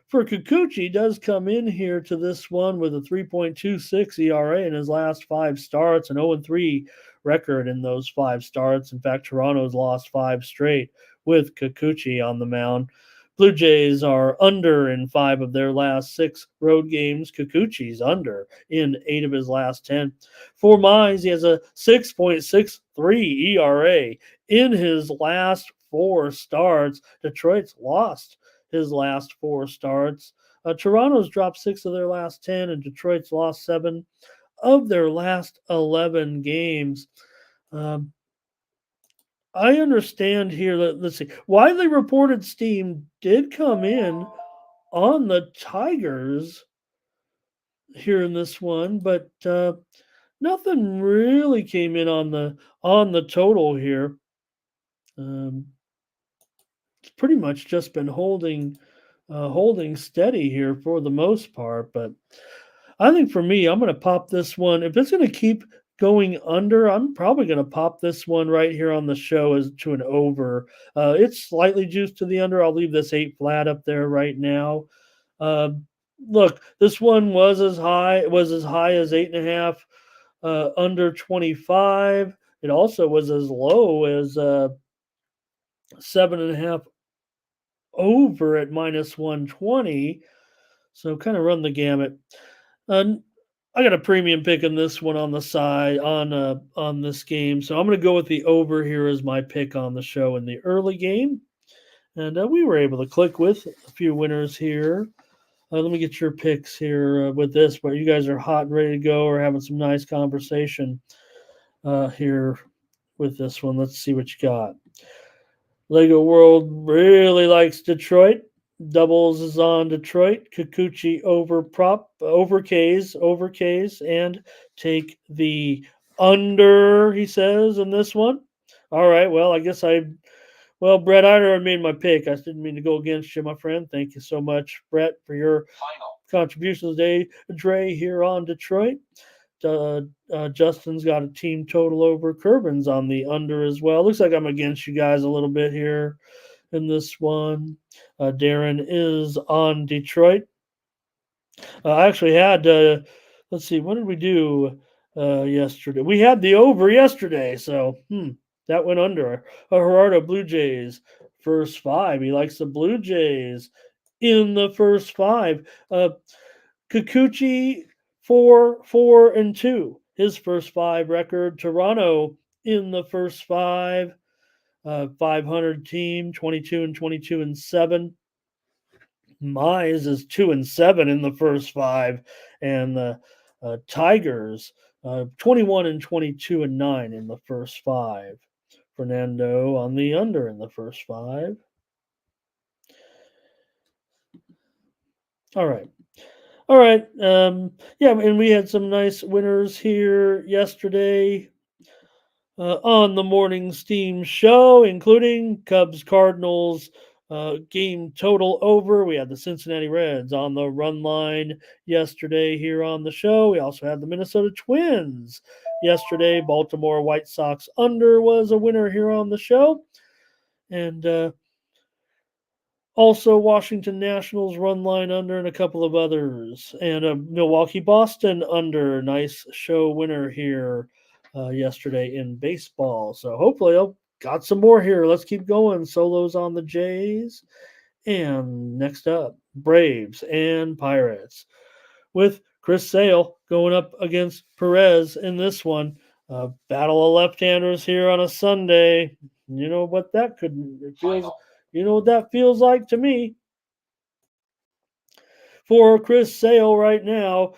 For Kikuchi, does come in here to this one with a 3.26 ERA in his last 5 starts, an 0-3 record in those 5 starts. In fact, Toronto's lost 5 straight with Kikuchi on the mound. Blue Jays are under in 5 of their last 6 road games. Kikuchi's under in 8 of his last 10. For Mize, he has a 6.63 ERA in his last 4 starts. Detroit's lost his last 4 starts. Toronto's dropped 6 of their last 10, and Detroit's lost 7 of their last 11 games. I understand here that, let's see, widely reported steam did come in on the Tigers here in this one, but nothing really came in on the total here. It's pretty much just been holding steady here for the most part. But I think for me, I'm going to pop this one. If it's going to keep going under, I'm probably going to pop this one right here on the show as to an over. It's slightly juiced to the under. I'll leave this 8 flat up there right now. Look, this one was as high as 8.5 under 25. It also was as low as 7.5 over at -120. So kind of run the gamut. I got a premium pick in this one on the side on this game, so I'm going to go with the over here as my pick on the show in the early game, and we were able to click with a few winners here. Let me get your picks here with this, where you guys are hot and ready to go, or having some nice conversation here with this one. Let's see what you got. Lego World really likes Detroit. Doubles is on Detroit. Kikuchi over K's, and take the under, he says, in this one. All right, well, I guess Brett, I already made my pick. I didn't mean to go against you, my friend. Thank you so much, Brett, for your contributions today. Dre here on Detroit. Justin's got a team total over. Kerbin's on the under as well. Looks like I'm against you guys a little bit here in this one. Darren is on Detroit. I actually had, let's see, what did we do yesterday? We had the over yesterday, so that went under. Gerardo, Blue Jays, first 5. He likes the Blue Jays in the first 5. Kikuchi, 4-4-2. His first 5 record. Toronto in the first 5. 500 team, 22-22-7. Mize is 2-7 in the first 5, and the Tigers 21-22-9 in the first 5. Fernando on the under in the first 5. All right. Yeah, and we had some nice winners here yesterday on the Morning Steam show, including Cubs Cardinals game total over. We had the Cincinnati Reds on the run line yesterday here on the show. We also had the Minnesota Twins yesterday. Baltimore White Sox under was a winner here on the show. And Also, Washington Nationals run line under and a couple of others. And a Milwaukee Boston under. Nice show winner here yesterday in baseball. So hopefully I'll got some more here. Let's keep going. Solos on the Jays. And next up, Braves and Pirates. With Chris Sale going up against Perez in this one. Battle of left-handers here on a Sunday. You know what that could it feels. You know what that feels like to me. For Chris Sale right now,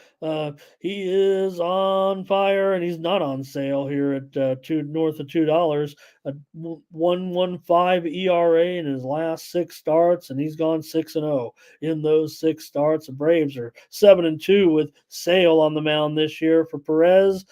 he is on fire, and he's not on sale here at north of $2. A 1.15 ERA in his last six starts, and he's gone 6-0 in those six starts. The Braves are 7-2 with Sale on the mound this year. For Perez,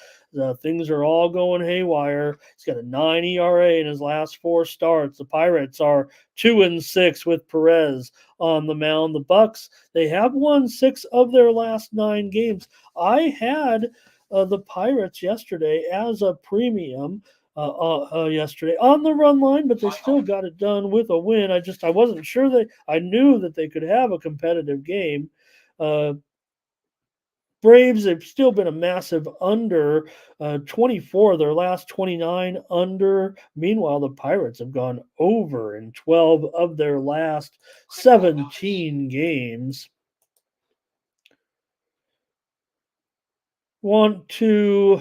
things are all going haywire. He's got a 9 ERA in his last four starts. The Pirates are 2-6 with Perez on the mound. The Bucks, they have won 6 of their last 9 games. I had the Pirates yesterday as a premium yesterday on the run line, but they still got it done with a win. I wasn't sure I knew that they could have a competitive game. Braves, they've still been a massive under, 24 of their last 29 under. Meanwhile, the Pirates have gone over in 12 of their last 17 games. Want to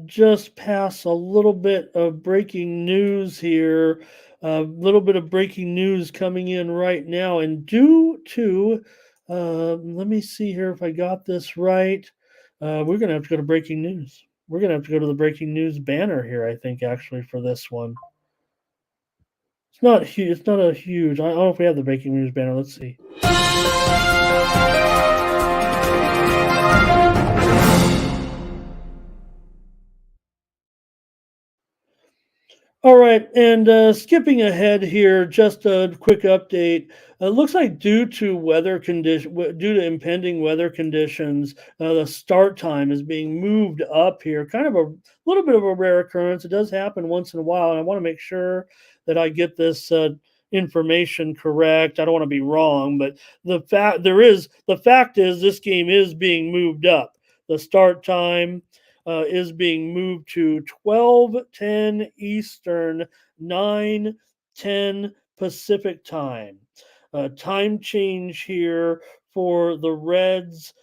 just pass a little bit of breaking news here. A little bit of breaking news coming in right now. And due to, let me see here if I got this right. We're going to have to go to breaking news. We're going to have to go to the breaking news banner here, I think, actually, for this one. It's not huge. It's not a huge. I don't know if we have the breaking news banner. Let's see. All right, and skipping ahead here, just a quick update. It looks like due to impending weather conditions, the start time is being moved up here. Kind of a little bit of a rare occurrence. It does happen once in a while, and I want to make sure that I get this information correct. I don't want to be wrong, but the fact is this game is being moved up. The start time is being moved to 12:10 Eastern, 9:10 Pacific time. Time change here for the Reds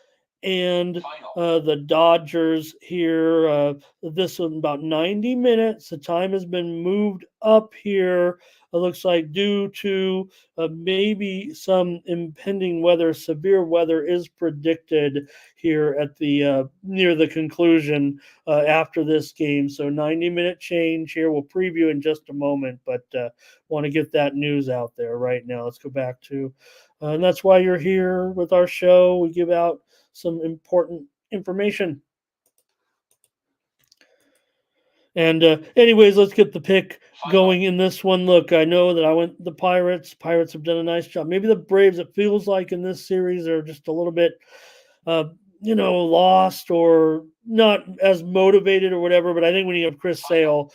and the Dodgers here. This was about 90 minutes. The time has been moved up here. It looks like due to maybe some impending weather, severe weather is predicted here at the near the conclusion after this game. So 90-minute change here. We'll preview in just a moment, but want to get that news out there right now. Let's go back to, and that's why you're here with our show. We give out some important information. And anyways, let's get the pick going in this one. Look, I know that I went the Pirates. Pirates have done a nice job. Maybe the Braves, it feels like in this series, are just a little bit, lost or not as motivated or whatever. But I think when you have Chris Sale,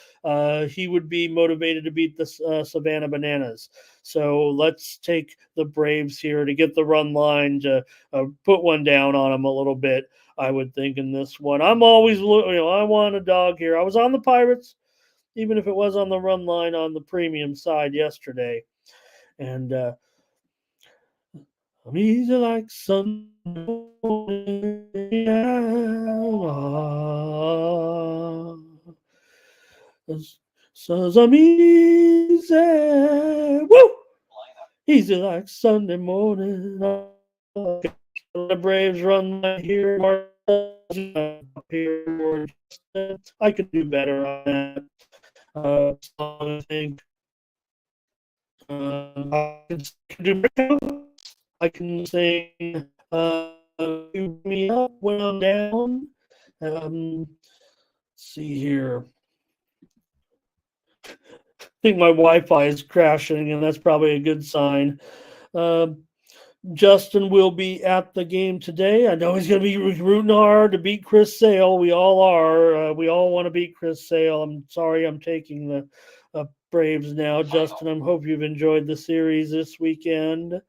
he would be motivated to beat the Savannah Bananas. So let's take the Braves here to get the run line to put one down on them a little bit. I would think in this one. I'm always looking, I want a dog here. I was on the Pirates, even if it was on the run line on the premium side yesterday. And I'm easy like Sunday. So I'm easy. Woo! Easy like Sunday morning. The Braves run right here. I could do better on that. I think I can sing me up when I'm down. Let's see here. I think my Wi-Fi is crashing, and that's probably a good sign. Justin will be at the game today. I know he's going to be rooting hard to beat Chris Sale. We all are. We all want to beat Chris Sale. I'm sorry I'm taking the Braves now. Justin, I hope you've enjoyed the series this weekend.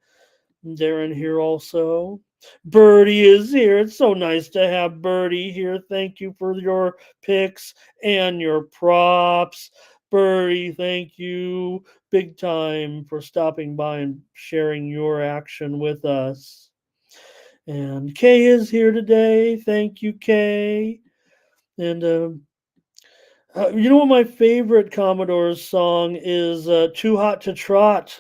Darren here also. Birdie is here. It's so nice to have Birdie here. Thank you for your picks and your props. Birdie, thank you big time for stopping by and sharing your action with us. And Kay is here today. Thank you, Kay. And you know what my favorite Commodore's song is? Too Hot to Trot.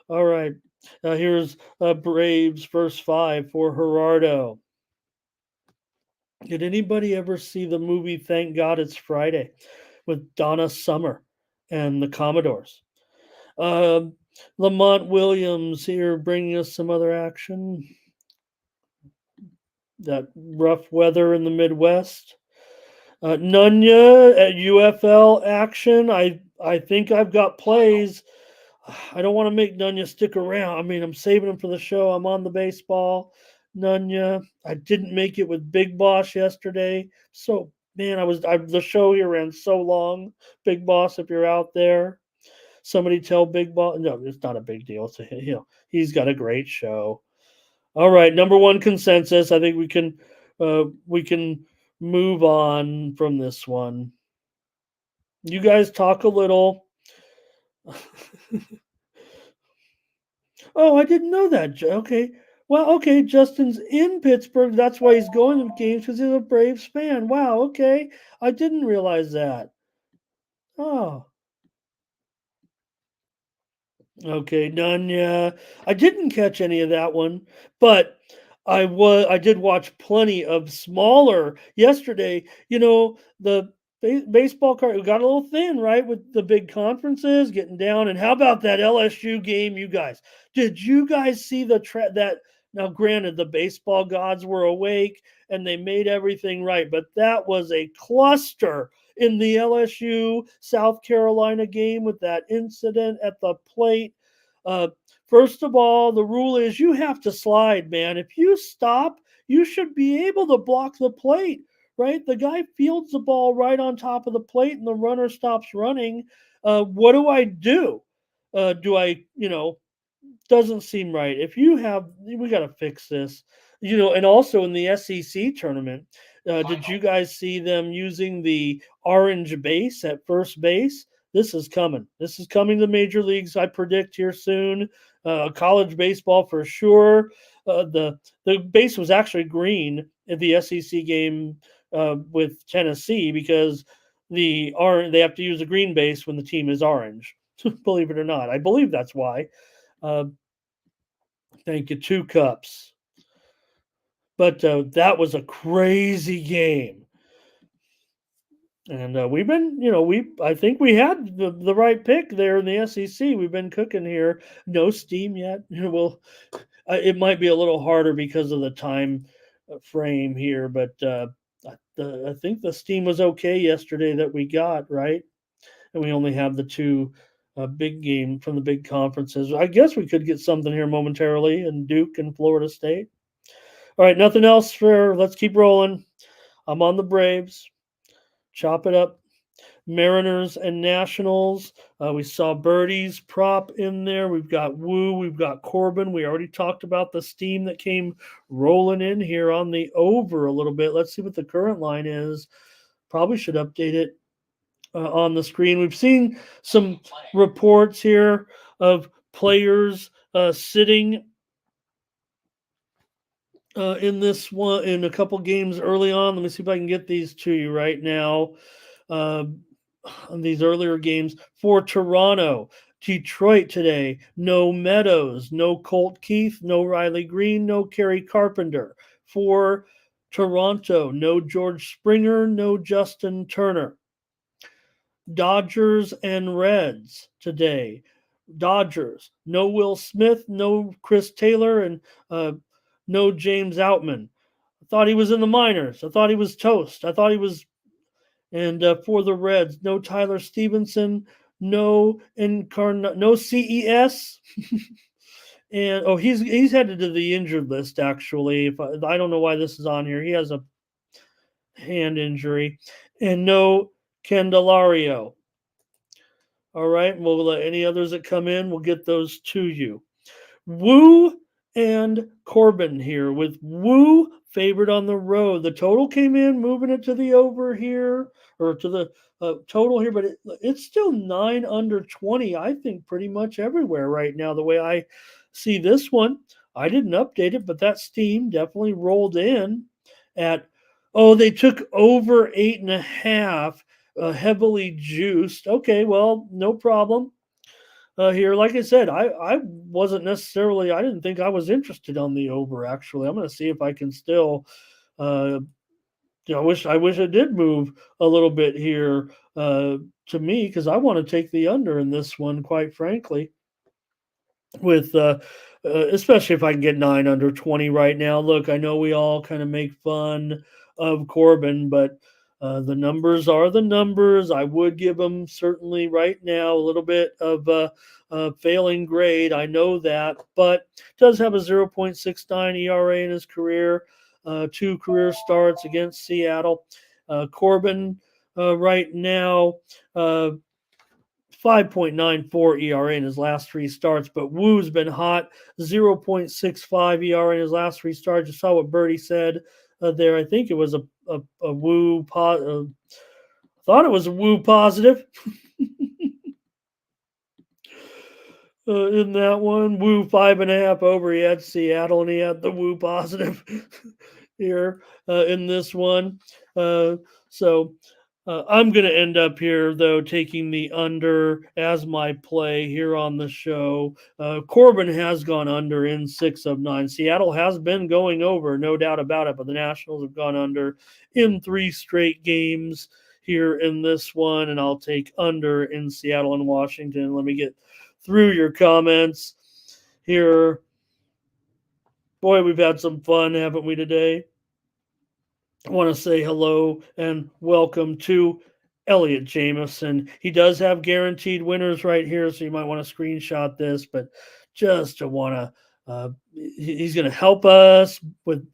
All right. Here's Braves first five for Gerardo. Did anybody ever see the movie Thank God It's Friday with Donna Summer and the Commodores? Lamont Williams here bringing us some other action. That rough weather in the Midwest. Nunya at UFL action. I think I've got plays. I don't want to make Nunya stick around. I mean, I'm saving him for the show. I'm on the baseball. Nunya. I didn't make it with Big Boss yesterday. So, man, the show here ran so long. Big Boss, if you're out there, somebody tell Big Boss. No, it's not a big deal. It's he's got a great show. All right, number one consensus. I think we can move on from this one. You guys talk a little. Oh, I didn't know that. Okay. Well, okay, Justin's in Pittsburgh. That's why he's going to games because he's a Braves fan. Wow, okay. I didn't realize that. Oh, okay, none. Yeah, I didn't catch any of that one, but I did watch plenty of smaller yesterday. You know the baseball card got a little thin, right, with the big conferences getting down. And how about that LSU game, you guys? Did you guys see that? Now, granted, the baseball gods were awake and they made everything right, but that was a cluster in the LSU South Carolina game with that incident at the plate. Uh, First of all, the rule is you have to slide, man. If you stop, you should be able to block the plate, right? The guy fields the ball right on top of the plate and the runner stops running. What do I do? Do I, doesn't seem right. If you have, we got to fix this. And also in the SEC tournament, did you guys see them using the orange base at first base? This is coming. This is coming to major leagues. I predict here soon. College baseball for sure. The base was actually green at the SEC game with Tennessee because they have to use a green base when the team is orange. Believe it or not, I believe that's why. Uh, Thank you, 2 cups. But that was a crazy game. And we've been, I think we had the right pick there in the SEC. We've been cooking here. No steam yet. It might be a little harder because of the time frame here, but I think the steam was okay yesterday that we got, right? And we only have the two big game from the big conferences. I guess we could get something here momentarily in Duke and Florida State. All right, nothing else let's keep rolling. I'm on the Braves. Chop it up. Mariners and Nationals. We saw Birdie's prop in there. We've got Woo. We've got Corbin. We already talked about the steam that came rolling in here on the over a little bit. Let's see what the current line is. Probably should update it on the screen. We've seen some reports here of players sitting in this one in a couple games early on. Let me see if I can get these to you right now. These earlier games for Toronto, Detroit today, no Meadows, no Colt Keith, no Riley Green, no Kerry Carpenter. For Toronto, no George Springer, no Justin Turner. Dodgers and Reds today. Dodgers, no Will Smith, no Chris Taylor, and no James Outman. I thought he was in the minors. I thought he was toast. I thought he was. And for the Reds, no Tyler Stevenson, no CES. And he's headed to the injured list actually. If I don't know why this is on here. He has a hand injury, and no Candelario. All right. We'll any others that come in, we'll get those to you. Woo and Corbin here with Woo favored on the road. The total came in, moving it to the over here or to the total here, but it's still 9 under 20. I think pretty much everywhere right now. The way I see this one, I didn't update it, but that steam definitely rolled in at. Oh, they took over 8.5, heavily juiced. Okay, well, no problem here. Like I said, I wasn't necessarily. I didn't think I was interested on the over. Actually, I'm going to see if I can still. Uh, I wish it did move a little bit here to me because I want to take the under in this one. Quite frankly, with especially if I can get 9 under 20 right now. Look, I know we all kind of make fun of Corbin, but the numbers are the numbers. I would give him certainly right now a little bit of failing grade. I know that, but does have a 0.69 ERA in his career, 2 career starts against Seattle. Corbin right now. 5.94 ERA in his last 3 starts, but Woo's been hot, 0.65 ERA in his last 3 starts. You saw what Birdie said there. I think it was a Woo. Thought it was a Woo positive in that one. Woo 5.5 over. He had Seattle and he had the Woo positive here in this one. So I'm going to end up here, though, taking the under as my play here on the show. Corbin has gone under in 6 of 9. Seattle has been going over, no doubt about it, but the Nationals have gone under in 3 straight games here in this one, and I'll take under in Seattle and Washington. Let me get through your comments here. Boy, we've had some fun, haven't we, today? I want to say hello and welcome to Elliot Jameson. He does have guaranteed winners right here, so you might want to screenshot this, but just to want to, he's going to help us with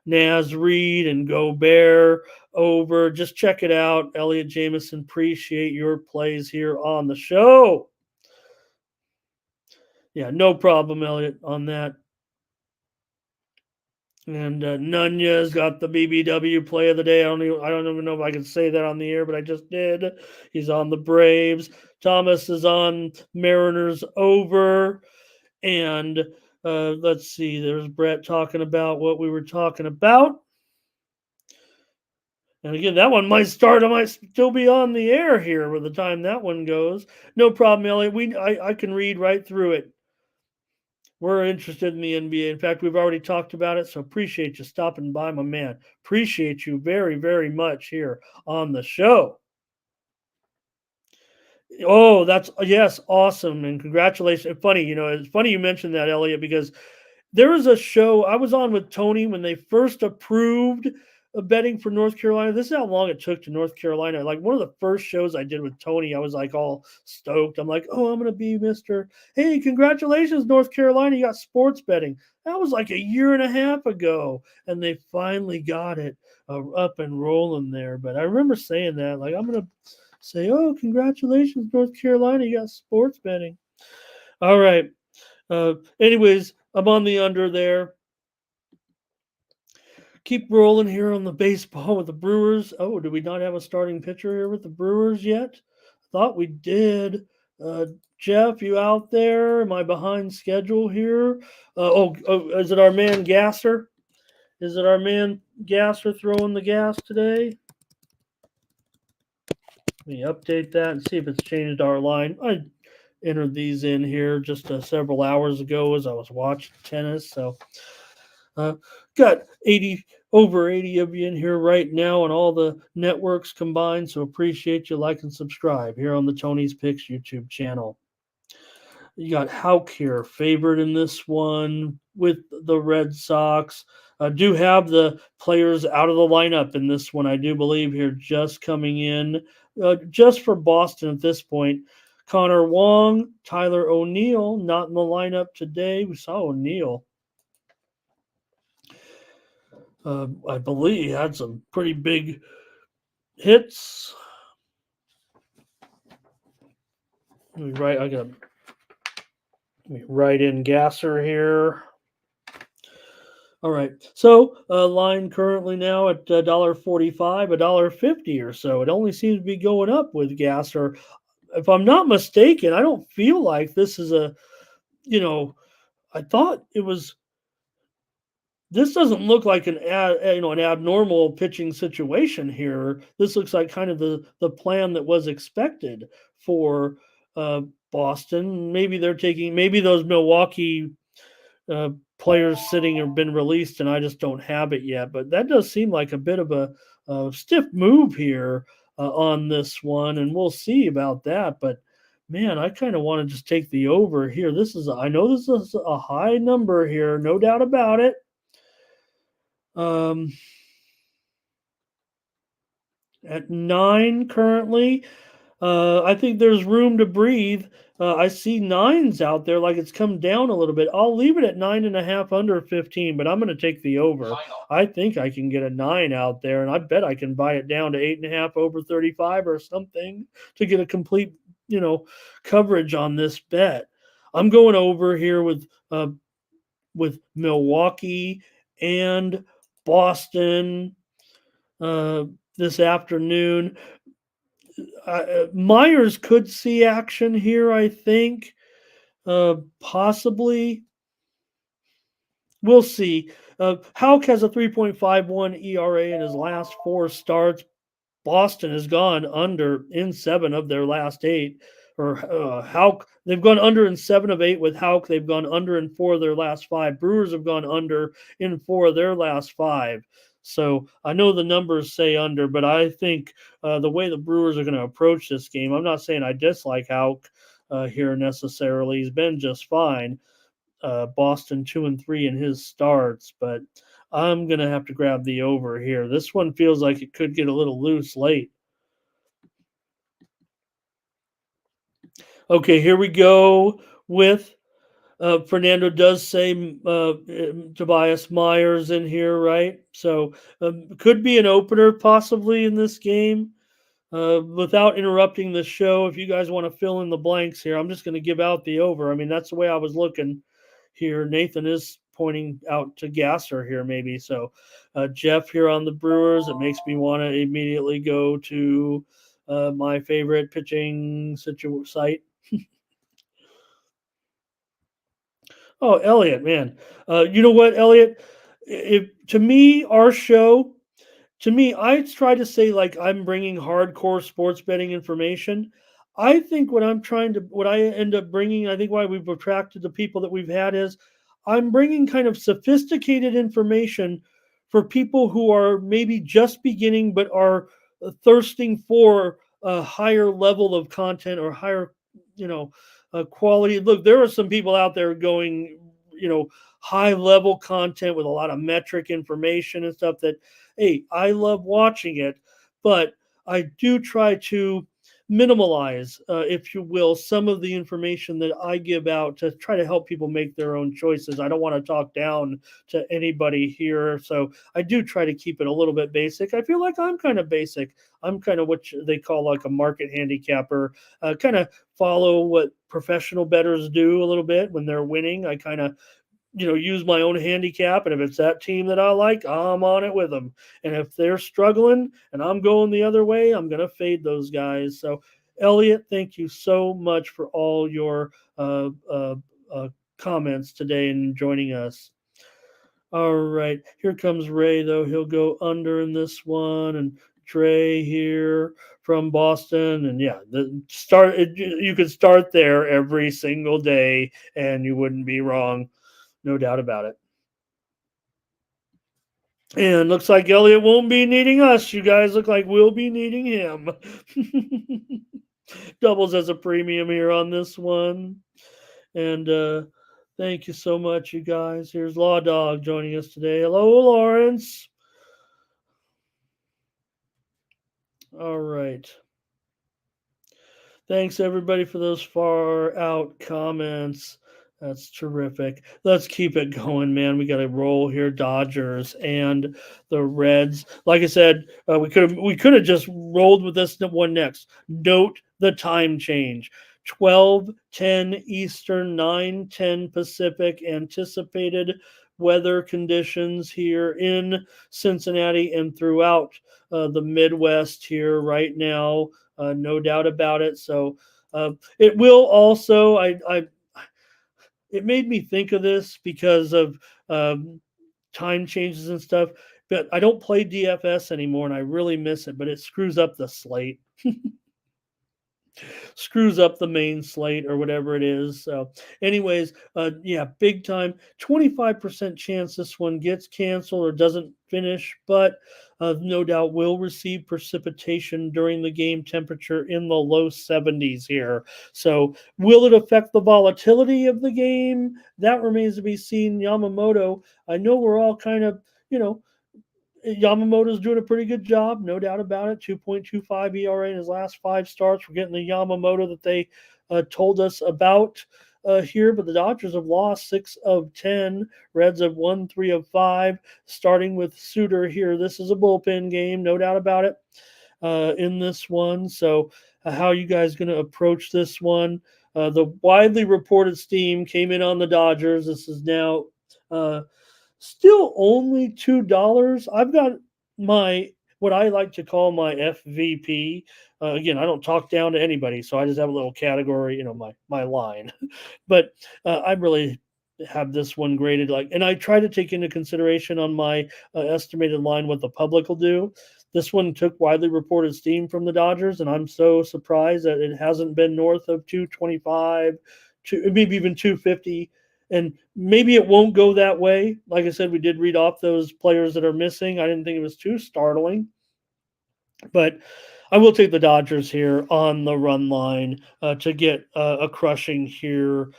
Naz Reed and Gobert over. Just check it out. Elliot Jameson, appreciate your plays here on the show. Yeah, no problem, Elliot, on that. And Nunez got the BBW play of the day. I don't even know if I can say that on the air, but I just did. He's on the Braves. Thomas is on Mariners over. And let's see. There's Brett talking about what we were talking about. And again, that one might start. I might still be on the air here by the time that one goes. No problem, Elliot. I can read right through it. We're interested in the NBA. In fact, we've already talked about it, so appreciate you stopping by, my man. Appreciate you very, very much here on the show. Oh, that's yes, awesome, and congratulations. Funny, it's funny you mentioned that, Elliot, because there was a show I was on with Tony when they first approved betting for North Carolina. This is how long it took to North Carolina. Like one of the first shows I did with Tony, I was like all stoked. I'm like, oh, I'm going to be Mr. Hey, congratulations, North Carolina. You got sports betting. That was like a year and a half ago. And they finally got it up and rolling there. But I remember saying that, like, I'm going to say, oh, congratulations, North Carolina. You got sports betting. All right. Anyways, I'm on the under there. Keep rolling here on the baseball with the Brewers. Oh, do we not have a starting pitcher here with the Brewers yet? Thought we did. Jeff, you out there? Am I behind schedule here? Is it our man Gasser? Is it our man Gasser throwing the gas today? Let me update that and see if it's changed our line. I entered these in here just several hours ago as I was watching tennis. So got over 80 of you in here right now on all the networks combined. So appreciate you like and subscribe here on the Tony's Picks YouTube channel. You got Hauk here, favored in this one with the Red Sox. I do have the players out of the lineup in this one, I do believe, here just coming in. Just for Boston at this point. Connor Wong, Tyler O'Neill, not in the lineup today. We saw O'Neill. I believe he had some pretty big hits. I got write in Gasser here. All right. So line currently now at $1.45, $1.50 or so. It only seems to be going up with Gasser. If I'm not mistaken, I don't feel like this is a, you know, I thought it was. This doesn't look like an abnormal pitching situation here. This looks like kind of the plan that was expected for uh, Boston. Maybe those Milwaukee uh, players sitting have been released, and I just don't have it yet. But that does seem like a bit of a stiff move here on this one, and we'll see about that. But man, I kind of want to just take the over here. I know this is a high number here, no doubt about it. Um, at 9 currently, I think there's room to breathe. I see nines out there, like it's come down a little bit. I'll leave it at 9.5 under 15, but I'm going to take the over. I think I can get a 9 out there, and I bet I can buy it down to 8.5 over 35 or something to get a complete, coverage on this bet. I'm going over here with Milwaukee and Boston this afternoon. Myers could see action here, I think. Possibly. We'll see. Houck has a 3.51 ERA in his last 4 starts. Boston has gone under in 7 of their last 8. Or Houck, they've gone under in 7 of 8 with Houck. They've gone under in 4 of their last 5. Brewers have gone under in 4 of their last 5. So I know the numbers say under, but I think the way the Brewers are going to approach this game, I'm not saying I dislike Houck here necessarily. He's been just fine. Boston 2-3 in his starts, but I'm going to have to grab the over here. This one feels like it could get a little loose late. Okay, here we go with Fernando does say Tobias Myers in here, right? So could be an opener possibly in this game. Without interrupting the show, if you guys want to fill in the blanks here, I'm just going to give out the over. I mean, that's the way I was looking here. Nathan is pointing out to Gasser here, maybe. So Jeff here on the Brewers, it makes me want to immediately go to my favorite pitching site. Oh, Elliot, man. You know what, Elliot? To me, our show, I try to say like I'm bringing hardcore sports betting information. I think what I end up bringing, I think why we've attracted the people that we've had is I'm bringing kind of sophisticated information for people who are maybe just beginning but are thirsting for a higher level of content or higher, quality. Look, there are some people out there going, high level content with a lot of metric information and stuff that, hey, I love watching it, but I do try to minimalize, if you will, some of the information that I give out to try to help people make their own choices. I don't want to talk down to anybody here, so I do try to keep it a little bit basic. I feel like I'm kind of basic. I'm kind of what they call like a market handicapper, kind of follow what professional bettors do a little bit when they're winning. I kind of use my own handicap. And if it's that team that I like, I'm on it with them. And if they're struggling and I'm going the other way, I'm going to fade those guys. So, Elliot, thank you so much for all your comments today and joining us. All right, here comes Ray, though. He'll go under in this one. And Trey here from Boston. And yeah, you could start there every single day and you wouldn't be wrong. No doubt about it. And looks like Elliot won't be needing us. You guys look like we'll be needing him. Doubles as a premium here on this one. And thank you so much, you guys. Here's Law Dog joining us today. Hello, Lawrence. All right. Thanks, everybody, for those far out comments. That's terrific. Let's keep it going, man. We got to roll here. Dodgers and the Reds. Like I said, we could have just rolled with this one next. Note the time change. 12:10 Eastern, 9:10 Pacific. Anticipated weather conditions here in Cincinnati and throughout the Midwest here right now. No doubt about it. So it will also, it made me think of this because of time changes and stuff. But I don't play DFS anymore, and I really miss it. But it screws up the slate, screws up the main slate or whatever it is. So, anyways, yeah, big time. 25% chance this one gets canceled or doesn't finish, but no doubt will receive precipitation during the game. Temperature in the low 70s here. So, will it affect the volatility of the game? That remains to be seen. Yamamoto, I know we're all kind of, Yamamoto's doing a pretty good job, no doubt about it. 2.25 ERA in his last 5 starts. We're getting the Yamamoto that they told us about here, but the Dodgers have lost 6 of 10. Reds have won 3 of 5. Starting with Suter here. This is a bullpen game, no doubt about it, in this one. So, how are you guys going to approach this one? The widely reported steam came in on the Dodgers. This is now still only $2. I've got my what I like to call my FVP. Again, I don't talk down to anybody, so I just have a little category, my line. But I really have this one graded and I try to take into consideration on my estimated line what the public will do. This one took widely reported steam from the Dodgers, and I'm so surprised that it hasn't been north of 225, maybe even 250. And maybe it won't go that way. Like I said, we did read off those players that are missing. I didn't think it was too startling. But I will take the Dodgers here on the run line to get a crushing here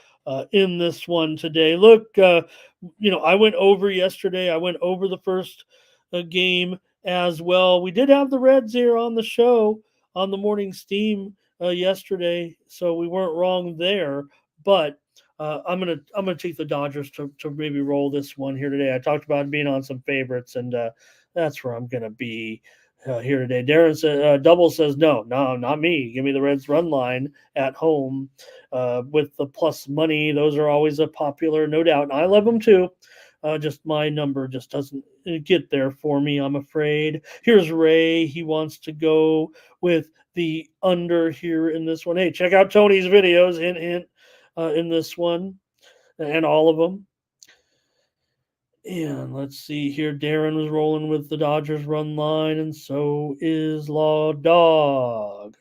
in this one today. Look, I went over yesterday. I went over the first game as well. We did have the Reds here on the show on the morning steam yesterday, so we weren't wrong there. But I'm gonna take the Dodgers to maybe roll this one here today. I talked about being on some favorites, and that's where I'm gonna be here today. Darren said, Double says, no, not me. Give me the Reds run line at home with the plus money. Those are always a popular, no doubt. And I love them too. Just my number just doesn't get there for me, I'm afraid. Here's Ray. He wants to go with the under here in this one. Hey, check out Tony's videos in this one and all of them. And let's see here. Darren was rolling with the Dodgers run line, and so is Law Dog.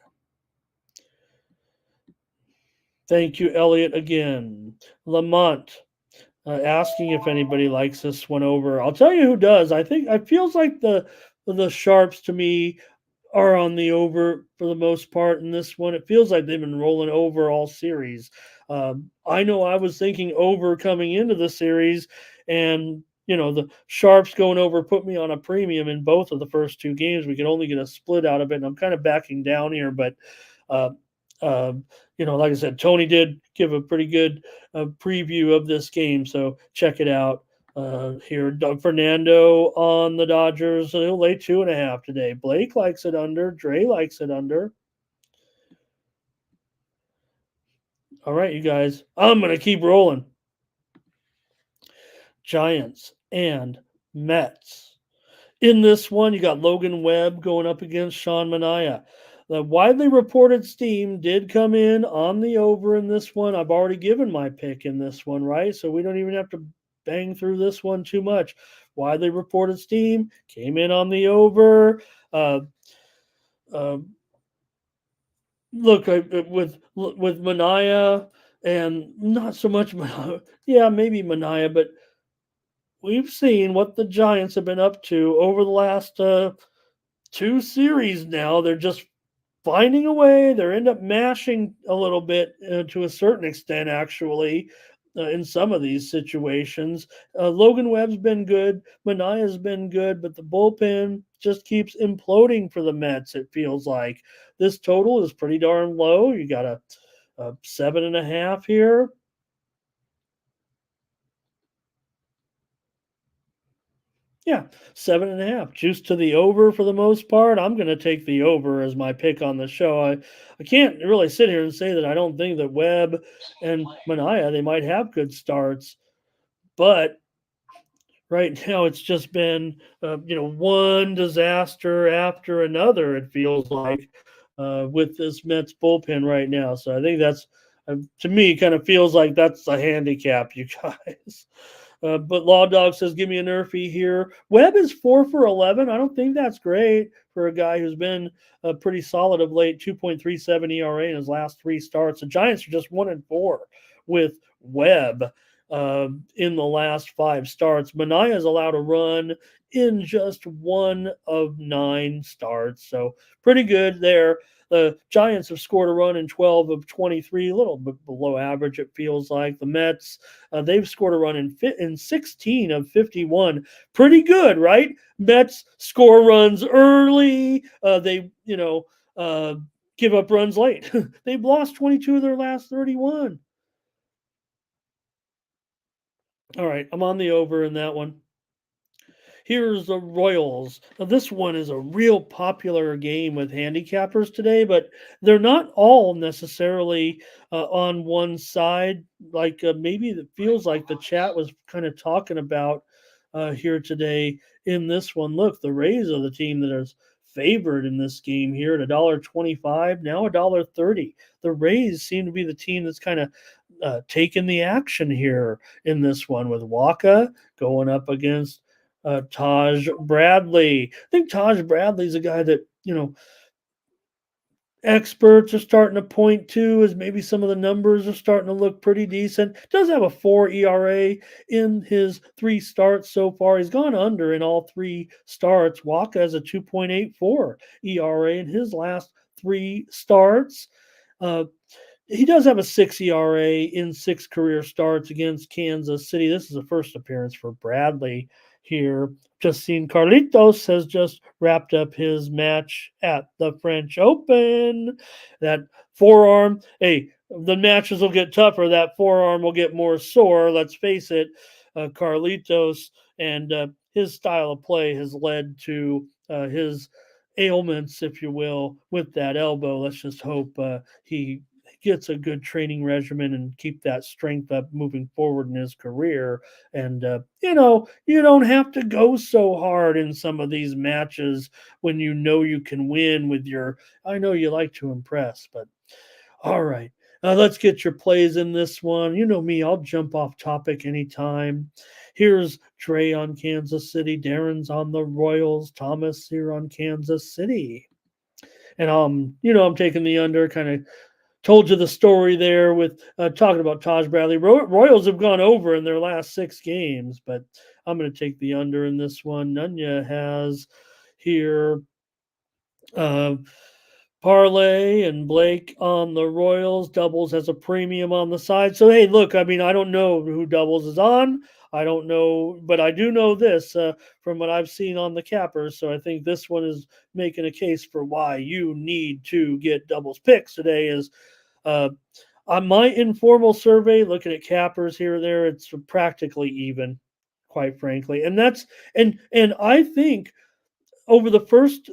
Thank you, Elliot, again. Lamont asking if anybody likes this one over. I'll tell you who does. I think it feels like the Sharps to me are on the over for the most part in this one. It feels like they've been rolling over all series. I know I was thinking over coming into the series, and the Sharps going over put me on a premium in both of the first 2 games. We could only get a split out of it, and I'm kind of backing down here. But, like I said, Tony did give a pretty good preview of this game, so check it out. Here, Doug Fernando on the Dodgers. He'll lay 2.5 today. Blake likes it under. Dre likes it under. All right, you guys. I'm going to keep rolling. Giants and Mets. In this one, you got Logan Webb going up against Sean Manaea. The widely reported steam did come in on the over in this one. I've already given my pick in this one, right? So we don't even have to bang through this one too much. Widely reported steam came in on the over. Look, with Manaea and not so much Manaea. Yeah, maybe Manaea, but we've seen what the Giants have been up to over the last 2 series now. They're just finding a way. They end up mashing a little bit to a certain extent, actually, in some of these situations. Logan Webb's been good. Manaea's been good, but the bullpen just keeps imploding for the Mets, it feels like. This total is pretty darn low. You got a 7.5 here. Yeah, 7.5. Juice to the over for the most part. I'm going to take the over as my pick on the show. I can't really sit here and say that I don't think that Webb and Mania, they might have good starts, but right now it's just been, one disaster after another, it feels like, with this Mets bullpen right now. So I think that's, to me, kind of feels like that's a handicap, you guys. But Law Dog says, give me a nerfy here. Webb is 4 for 11. I don't think that's great for a guy who's been pretty solid of late. 2.37 ERA in his last three starts. The Giants are just 1-4 with Webb in the last five starts. Manaea is allowed a run in just one of nine starts. So pretty good there. The Giants have scored a run in 12 of 23, a little bit below average, it feels like. The Mets, they've scored a run in 16 of 51. Pretty good, right? Mets score runs early. They give up runs late. They've lost 22 of their last 31. All right, I'm on the over in that one. Here's the Royals. Now, this one is a real popular game with handicappers today, but they're not all necessarily on one side. Like maybe it feels like the chat was kind of talking about here today in this one. Look, the Rays are the team that is favored in this game here at $1.25, now $1.30. The Rays seem to be the team that's kind of taking the action here in this one with Waka going up against Taj Bradley. I think Taj Bradley's a guy that, experts are starting to point to as maybe some of the numbers are starting to look pretty decent. Does have a 4 ERA in his three starts so far. He's gone under in all three starts. Waka has a 2.84 ERA in his last three starts. He does have a 6 ERA in six career starts against Kansas City. This is a first appearance for Bradley here. Just seen Carlitos has just wrapped up his match at the French Open. That forearm, hey, the matches will get tougher. That forearm will get more sore. Let's face it, Carlitos and his style of play has led to his ailments, if you will, with that elbow. Let's just hope he gets a good training regimen and keep that strength up moving forward in his career. And, you don't have to go so hard in some of these matches when you know you can win with your, I know you like to impress, but all right. Let's get your plays in this one. You know me, I'll jump off topic anytime. Here's Trey on Kansas City. Darren's on the Royals. Thomas here on Kansas City. And I'm taking the under, kind of told you the story there with talking about Taj Bradley. Royals have gone over in their last six games, but I'm going to take the under in this one. Nunya has here uh, Parlay and Blake on the Royals. Doubles has a premium on the side. So, hey, look, I mean, I don't know who Doubles is on. I don't know, but I do know this from what I've seen on the cappers. So I think this one is making a case for why you need to get Doubles picks today. Is uh, on my informal survey, looking at cappers here or there, it's practically even, quite frankly. And I think over the first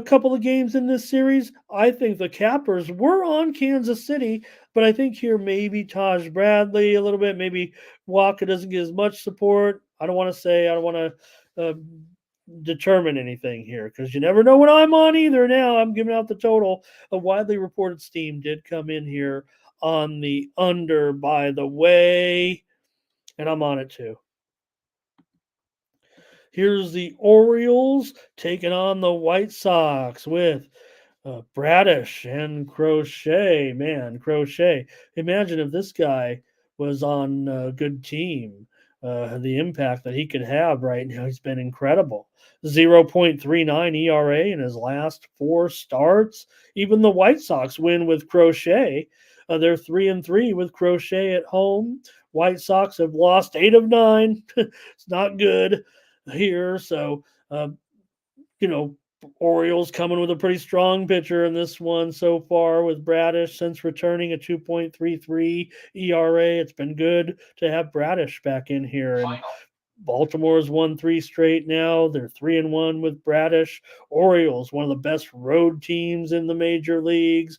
couple of games in this series, I think the cappers were on Kansas City, but I think here maybe Taj Bradley a little bit, maybe Walker doesn't get as much support. I don't want to determine anything here because you never know what I'm on either. Now I'm giving out the total. A widely reported steam did come in here on the under, by the way, and I'm on it too. Here's the Orioles taking on the White Sox with Bradish and Crochet. Man, Crochet. Imagine if this guy was on a good team. The impact that he could have right now, he's been incredible. 0.39 ERA in his last four starts. Even the White Sox win with Crochet. They're 3-3 with Crochet at home. White Sox have lost 8 of 9. It's not good here. So, uh, you know, Orioles coming with a pretty strong pitcher in this one so far with Bradish since returning a 2.33 ERA. It's been good to have Bradish back in here. And Baltimore's won 3 straight now. They're 3-1 with Bradish. Orioles, one of the best road teams in the major leagues.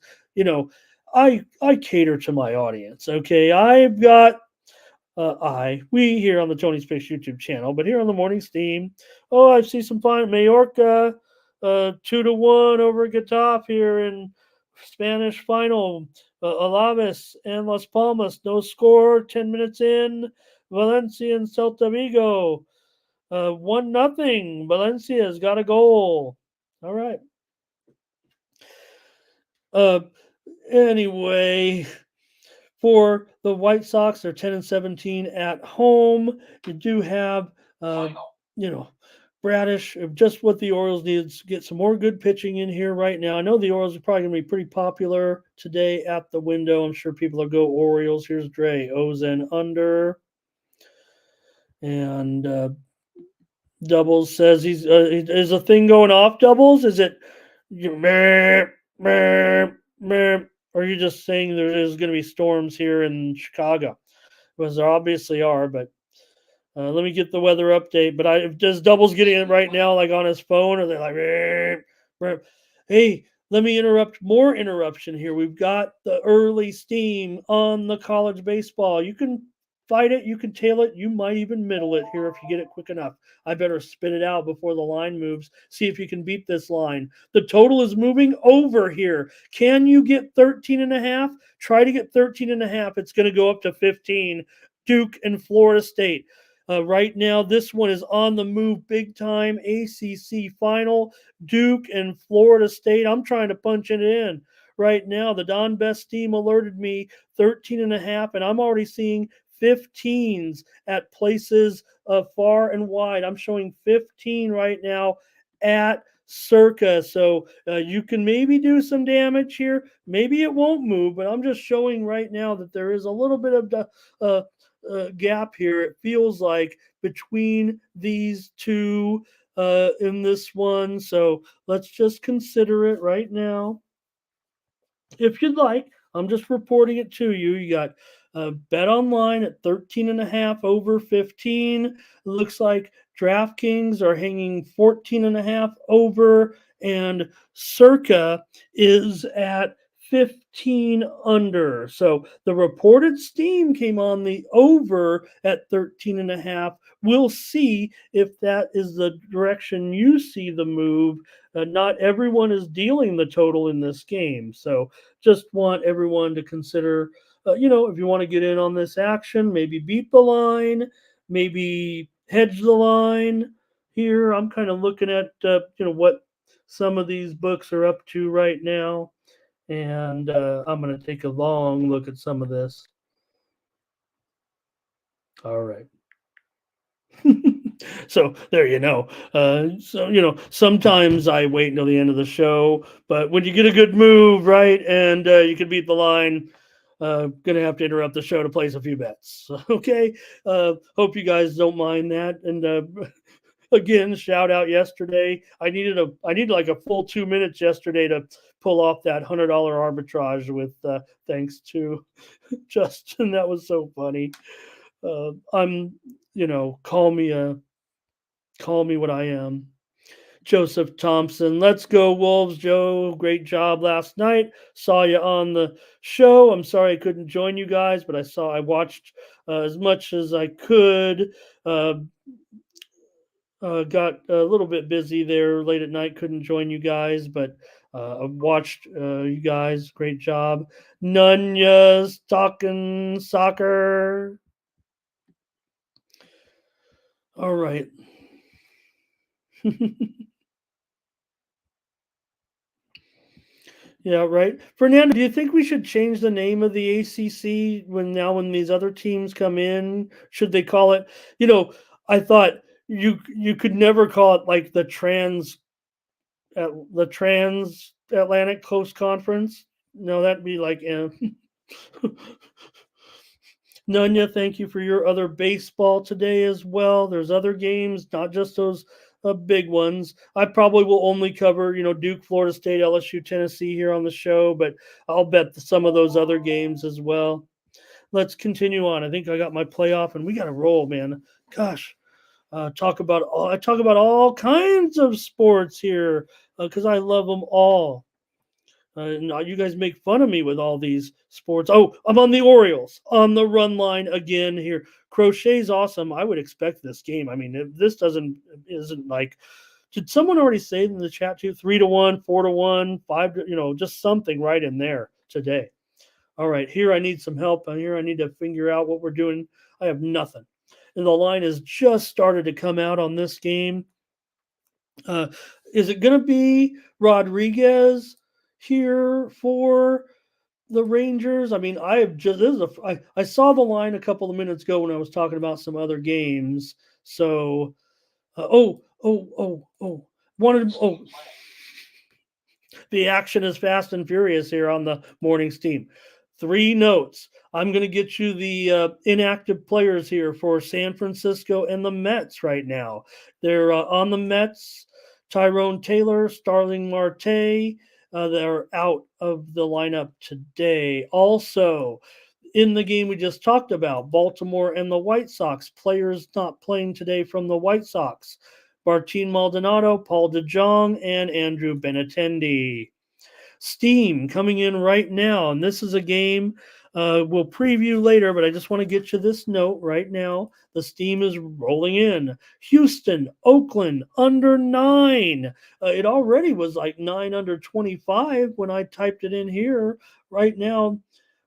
I cater to my audience. Okay, I've got we here on the Tony Space YouTube channel, but here on the Morning Steam, I see some fine Majorca, 2-1 over Getafe here in Spanish final. Alaves and Las Palmas, no score, 10 minutes in. Valencia and Celta Vigo, 1-0. Valencia's got a goal. All right. Anyway, for the White Sox, they're 10-17 at home. You do have, Bradish, just what the Orioles need to get some more good pitching in here right now. I know the Orioles are probably going to be pretty popular today at the window. I'm sure people will go Orioles. Here's Dre, O's and under. And Doubles says is a thing going off, Doubles? Is it meh, meh, meh, or are you just saying there is going to be storms here in Chicago? Because there obviously are, but let me get the weather update. But does Doubles getting it right now, like on his phone, or they're like, meh, meh. Hey, let me interrupt. More interruption here. We've got the early steam on the college baseball. You can fight it, you can tail it, you might even middle it here if you get it quick enough. I better spit it out before the line moves. See if you can beat this line. The total is moving over here. Can you get 13.5? Try to get 13.5. It's going to go up to 15. Duke and Florida State. Right now, this one is on the move big time. ACC final, Duke and Florida State. I'm trying to punch it in right now. The Don Best team alerted me 13.5, and I'm already seeing 15s at places far and wide. I'm showing 15 right now at Circa. So you can maybe do some damage here. Maybe it won't move, but I'm just showing right now that there is a little bit of gap here. It feels like between these two in this one. So let's just consider it right now. If you'd like, I'm just reporting it to you. You got Bet Online at 13.5 over 15. It looks like DraftKings are hanging 14.5 over, and Circa is at 15 under. So the reported steam came on the over at 13.5. We'll see if that is the direction you see the move. Not everyone is dealing the total in this game. So just want everyone to consider, if you want to get in on this action, maybe beat the line, maybe hedge the line here. I'm kind of looking at, what some of these books are up to right now. And I'm going to take a long look at some of this. All right. So there sometimes I wait until the end of the show, but when you get a good move, right, and you can beat the line, gonna have to interrupt the show to place a few bets. Okay. Hope you guys don't mind that. And again, shout out yesterday. I needed like a full 2 minutes yesterday to pull off that $100 arbitrage with thanks to Justin. That was so funny. I'm, call me what I am. Joseph Thompson. Let's go, Wolves. Joe, great job last night. Saw you on the show. I'm sorry I couldn't join you guys, but I watched as much as I could. Got a little bit busy there late at night. Couldn't join you guys, but I watched you guys. Great job. Nunya's talking soccer. All right. Yeah, right. Fernando, do you think we should change the name of the ACC when these other teams come in? Should they call it? I thought you could never call it like the Transatlantic Coast Conference. No, that'd be like Nunya, thank you for your other baseball today as well. There's other games, not just those big ones. I probably will only cover, Duke, Florida State, LSU, Tennessee here on the show, but I'll bet some of those other games as well. Let's continue on. I think I got my playoff, and we got to roll, man. Gosh, I talk about all kinds of sports here because I love them all. Now you guys make fun of me with all these sports. Oh, I'm on the Orioles on the run line again here. Crochet's awesome. I would expect this game. I mean, if this doesn't isn't like. Did someone already say in the chat too? 3-1, 4-1, 5. Just something right in there today. All right, here I need some help. And here I need to figure out what we're doing. I have nothing, and the line has just started to come out on this game. Uh, is it going to be Rodriguez here for the Rangers? I mean, I have just this is I saw the line a couple of minutes ago when I was talking about some other games. So, wanted the action is fast and furious here on the morning steam. 3 notes. I'm going to get you the inactive players here for San Francisco and the Mets right now. They're on the Mets. Tyrone Taylor, Starling Marte, they're out of the lineup today. Also, in the game we just talked about, Baltimore and the White Sox, players not playing today from the White Sox. Martin Maldonado, Paul DeJong, and Andrew Benintendi. Steam coming in right now, and this is a game we'll preview later, but I just want to get you this note right now. The steam is rolling in. Houston, Oakland, under 9. It already was like 9 under 25 when I typed it in here. Right now,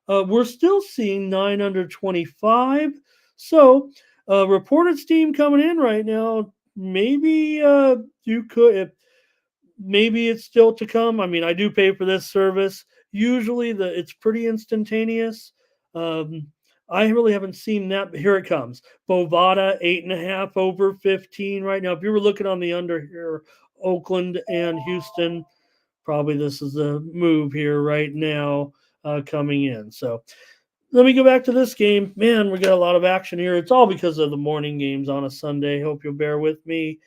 we're still seeing 9 under 25. So, reported steam coming in right now. Maybe you could, if maybe it's still to come. I mean, I do pay for this service. Usually, it's pretty instantaneous. Um, I really haven't seen that. But here it comes. Bovada 8.5 over 15 right now. If you were looking on the under here, Oakland and Houston, probably this is the move here right now coming in. So let me go back to this game. Man, we got a lot of action here. It's all because of the morning games on a Sunday. Hope you'll bear with me.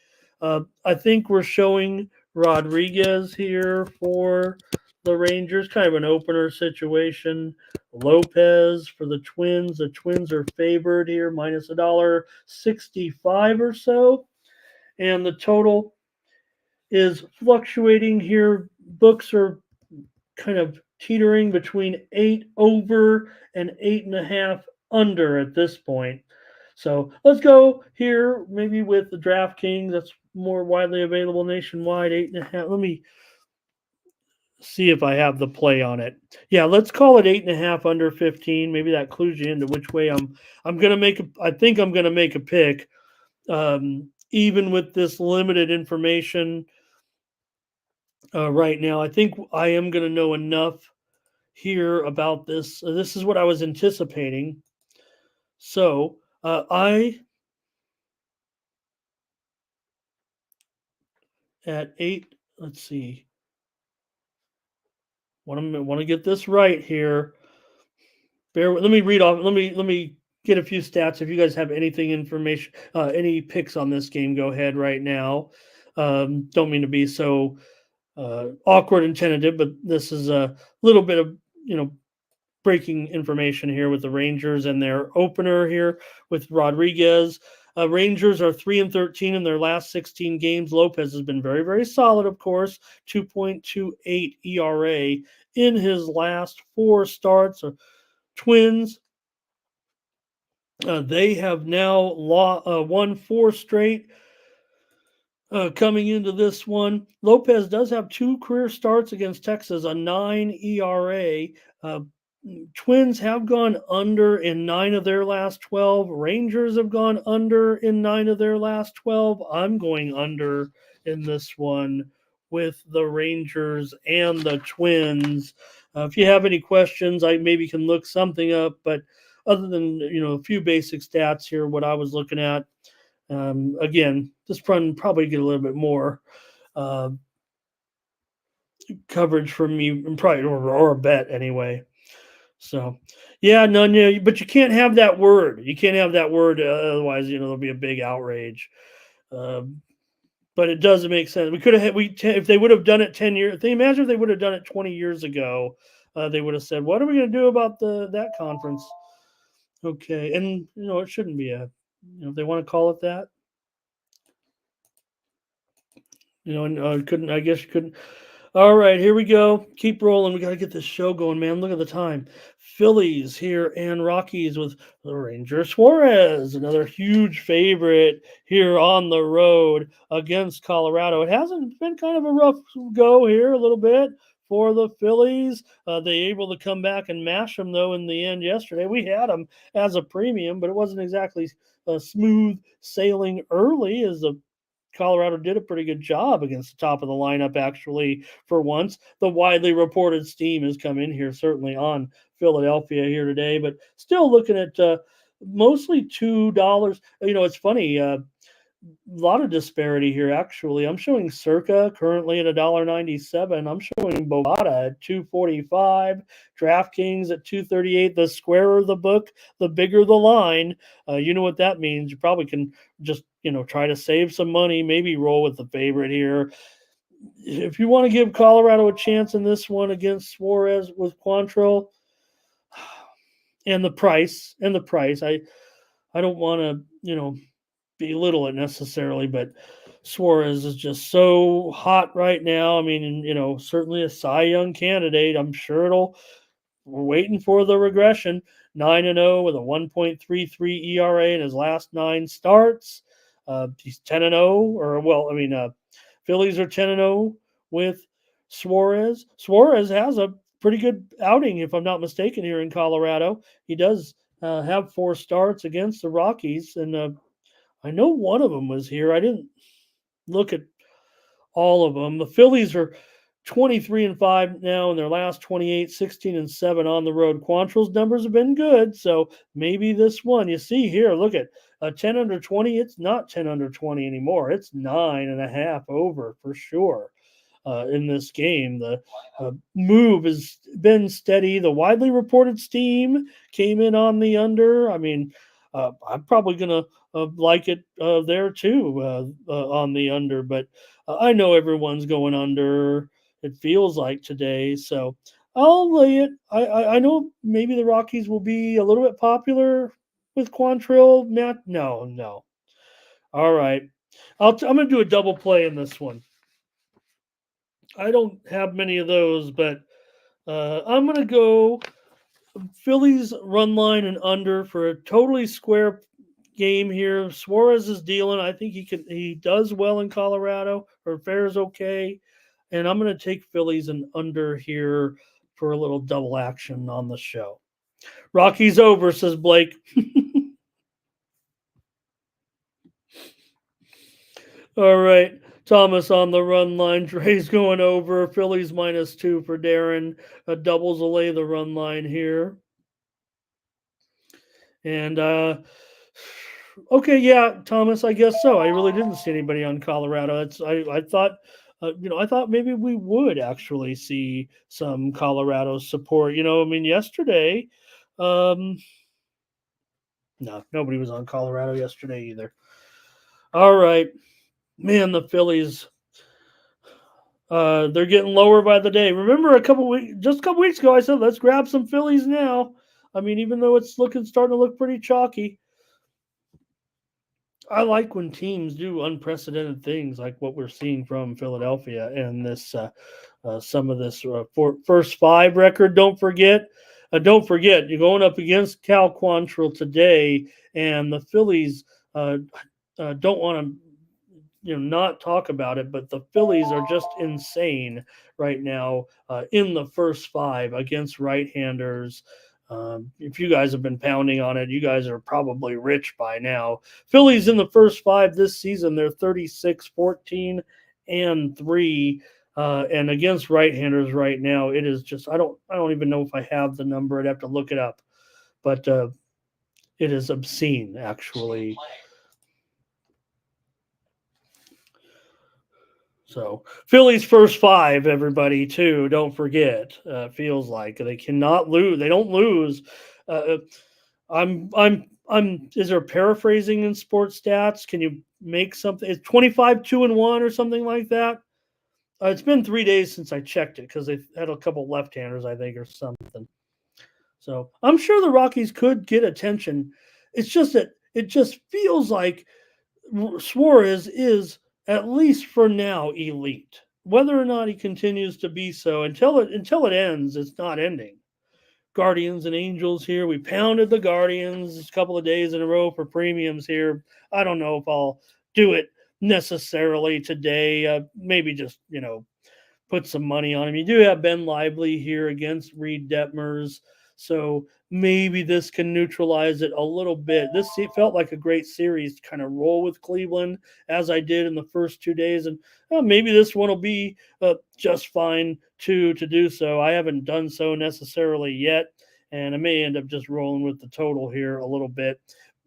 I think we're showing Rodriguez here for the Rangers, kind of an opener situation. Lopez for the Twins. The Twins are favored here, minus $1.65 or so. And the total is fluctuating here. Books are kind of teetering between 8 over and 8.5 under at this point. So let's go here, maybe with the DraftKings. That's more widely available nationwide. 8.5. Let me see if I have the play on it. Yeah, let's call it 8.5 under 15. Maybe that clues you into which way I'm gonna make. I think I'm gonna make a pick. Even with this limited information right now, I think I am gonna know enough here about this. This is what I was anticipating. So I at 8. Let's see. Want to get this right here. Let me read off. Let me get a few stats. If you guys have anything information, any picks on this game, go ahead right now. Don't mean to be so awkward and tentative, but this is a little bit of breaking information here with the Rangers and their opener here with Rodriguez. Rangers are 3-13 in their last 16 games. Lopez has been very, very solid, of course, 2.28 ERA in his last 4 starts. Twins, they have now won 4 straight. Coming into this one, Lopez does have 2 career starts against Texas, a 9 ERA. Twins have gone under in 9 of their last 12. Rangers have gone under in 9 of their last 12. I'm going under in this one with the Rangers and the Twins. If you have any questions, I maybe can look something up, but other than a few basic stats here, what I was looking at, again, this run probably get a little bit more uh, coverage from me, probably or a bet anyway. So, yeah, no, but you can't have that word. You can't have that word, otherwise, there'll be a big outrage. But it doesn't make sense. We could have if they would have done it 10 years. Imagine if they would have done it 20 years ago. They would have said, "What are we going to do about that conference?" Okay, and it shouldn't be a. They want to call it that. And couldn't, I guess you couldn't. All right, here we go. Keep rolling. We got to get this show going, man. Look at the time. Phillies here and Rockies with the Ranger Suarez, another huge favorite here on the road against Colorado. It hasn't been kind of a rough go here a little bit for the Phillies. They able to come back and mash them though in the end yesterday. We had them as a premium, but it wasn't exactly smooth sailing early as the Colorado did a pretty good job against the top of the lineup, actually, for once. The widely reported steam has come in here, certainly on Philadelphia here today, but still looking at mostly $2. It's funny. A lot of disparity here, actually. I'm showing Circa currently at $1.97. I'm showing Bovada at $2.45. DraftKings at $2.38. The squarer the book, the bigger the line. You know what that means. You probably can just try to save some money, maybe roll with the favorite here. If you want to give Colorado a chance in this one against Suarez with Quantrill and the price, I don't want to belittle it necessarily, but Suarez is just so hot right now. I mean, certainly a Cy Young candidate. I'm sure we're waiting for the regression. 9-0 with a 1.33 ERA in his last 9 starts. He's 10-0, Phillies are 10-0 with Suarez. Suarez has a pretty good outing, if I'm not mistaken, here in Colorado. He does have 4 starts against the Rockies, and I know one of them was here. I didn't look at all of them. The Phillies are 23-5 now in their last 28, 16-7 on the road. Quantrill's numbers have been good, so maybe this one. You see here, look at 10 under 20. It's not 10 under 20 anymore. It's 9.5 over for sure. In this game, the move has been steady. The widely reported steam came in on the under. I mean, I'm probably gonna like it there too on the under, but I know everyone's going under. It feels like today, so I'll lay it. I know maybe the Rockies will be a little bit popular with Quantrill. Matt, no. All right, I'm gonna do a double play in this one. I don't have many of those, but I'm going to go Phillies run line and under for a totally square game here. Suarez is dealing. I think he does well in Colorado, or fares okay. And I'm going to take Phillies and under here for a little double action on the show. Rockies over, says Blake. All right. Thomas on the run line. Dre's going over. Phillies -2 for Darren. Doubles away the run line here. And okay, yeah, Thomas, I guess so. I really didn't see anybody on Colorado. I thought I thought maybe we would actually see some Colorado support. Yesterday, no, nobody was on Colorado yesterday either. All right, man, the Phillies. They're getting lower by the day. Remember just a couple weeks ago, I said let's grab some Phillies now. I mean, even though it's starting to look pretty chalky, I like when teams do unprecedented things like what we're seeing from Philadelphia and this some of this first 5 record. Don't forget, you're going up against Cal Quantrill today, and the Phillies don't want to not talk about it, but the Phillies are just insane right now in the first 5 against right-handers. If you guys have been pounding on it, you guys are probably rich by now. Phillies in the first 5 this season, they're 36-14-3. And against right-handers right now, it is just I don't even know if I have the number. I'd have to look it up, but it is obscene actually. So Phillies first 5, everybody too. Don't forget. Feels like they cannot lose. They don't lose. I'm. Is there paraphrasing in sports stats? Can you make something? It's 25-2-1 or something like that. It's been 3 days since I checked it because they've had a couple left-handers, I think, or something. So I'm sure the Rockies could get attention. It's just that it just feels like Suarez is at least for now, elite. Whether or not he continues to be so until it ends, it's not ending. Guardians and Angels here. We pounded the Guardians a couple of days in a row for premiums here. I don't know if I'll do it necessarily today. Maybe just, put some money on him. You do have Ben Lively here against Reed Detmers, so maybe this can neutralize it a little bit. This felt like a great series to kind of roll with Cleveland as I did in the first 2 days, and maybe this one will be just fine to do so. I haven't done so necessarily yet, and I may end up just rolling with the total here a little bit.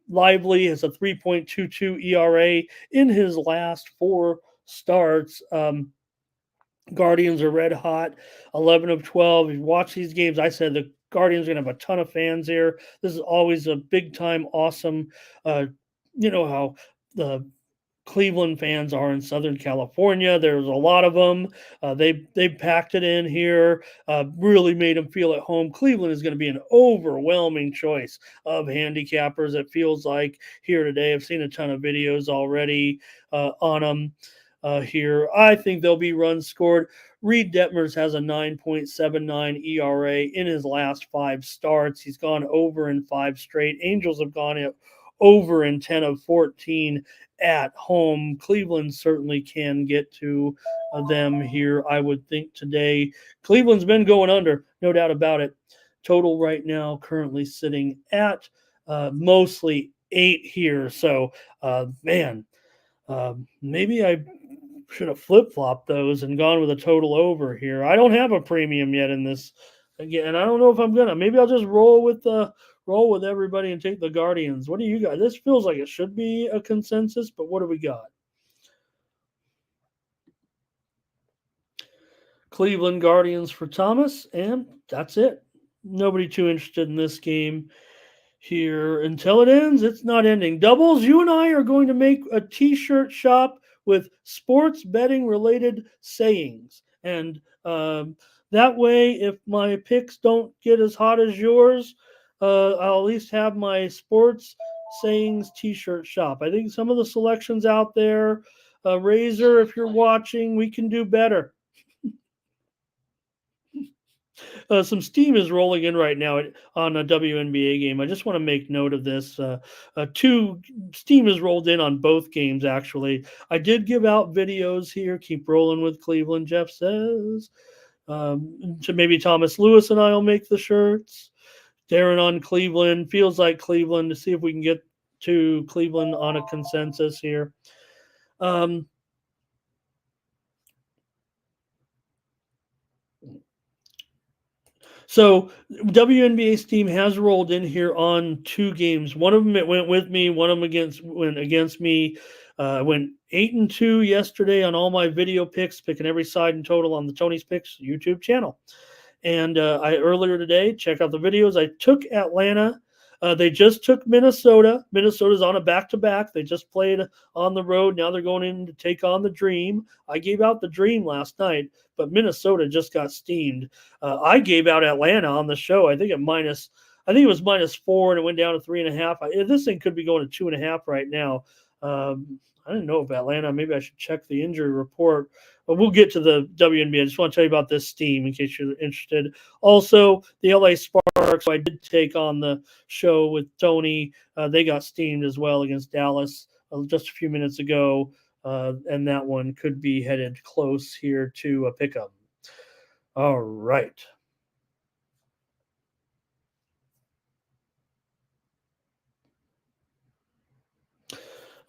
Lively has a 3.22 ERA in his last four starts. Guardians are red hot, 11 of 12. If you watch these games, I said the Guardians are going to have a ton of fans here. This is always a big time, awesome. You know how the Cleveland fans are in Southern California. There's a lot of them. They packed it in here. Really made them feel at home. Cleveland is going to be an overwhelming choice of handicappers. It feels like here today. I've seen a ton of videos already on them. Here. I think there'll be runs scored. Reed Detmers has a 9.79 ERA in his last five starts. He's gone over in five straight. Angels have gone over in 10 of 14 at home. Cleveland certainly can get to them here, I would think, today. Cleveland's been going under, no doubt about it. Total right now currently sitting at mostly 8 here. So, man, maybe I should have flip flopped those and gone with a total over here. I don't have a premium yet in this again, and I don't know if I'm gonna. Maybe I'll just roll with everybody and take the Guardians. What do you got? This feels like it should be a consensus, but what do we got? Cleveland Guardians for Thomas, and that's it. Nobody too interested in this game here until it ends. It's not ending. Doubles, you and I are going to make a t-shirt shop with sports betting related sayings. And that way, if my picks don't get as hot as yours, I'll at least have my sports sayings t-shirt shop. I think some of the selections out there, Razor, if you're watching, we can do better. Some steam is rolling in right now on a WNBA game. I just want to make note of this. Two steam is rolled in on both games. Actually, I did give out videos here. Keep rolling with Cleveland, Jeff says. So maybe Thomas Lewis and I will make the shirts. Darren on Cleveland, feels like Cleveland, to see if we can get to Cleveland on a consensus here. So WNBA's team has rolled in here on two games. One of them it went with me. One of them went against me. Went 8-2 yesterday on all my video picks, picking every side in total on the Tony's Picks YouTube channel. And I earlier today check out the videos. I took Atlanta. They just took Minnesota. Minnesota's on a back-to-back. They just played on the road. Now they're going in to take on the Dream. I gave out the Dream last night, but Minnesota just got steamed. I gave out Atlanta on the show. I think it was -4, and it went down to 3.5. This thing could be going to 2.5 right now. I didn't know if Atlanta. Maybe I should check the injury report. But we'll get to the WNBA. I just want to tell you about this team in case you're interested. Also, the LA Sparks, who I did take on the show with Tony, they got steamed as well against Dallas just a few minutes ago. And that one could be headed close here to a pickup. All right.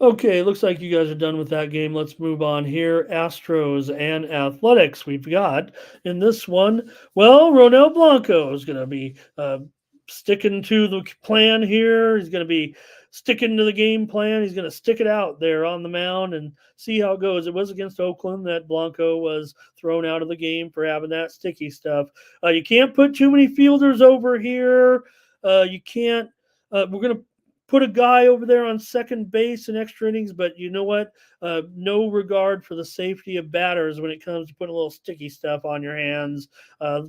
Okay, looks like you guys are done with that game. Let's move on here. Astros and Athletics. We've got in this one, well, Ronel Blanco is going to be sticking to the plan here. He's going to be sticking to the game plan. He's going to stick it out there on the mound and see how it goes. It was against Oakland that Blanco was thrown out of the game for having that sticky stuff. You can't put too many fielders over here. You can't. We're going to put a guy over there on second base in extra innings, but you know what? No regard for the safety of batters when it comes to putting a little sticky stuff on your hands.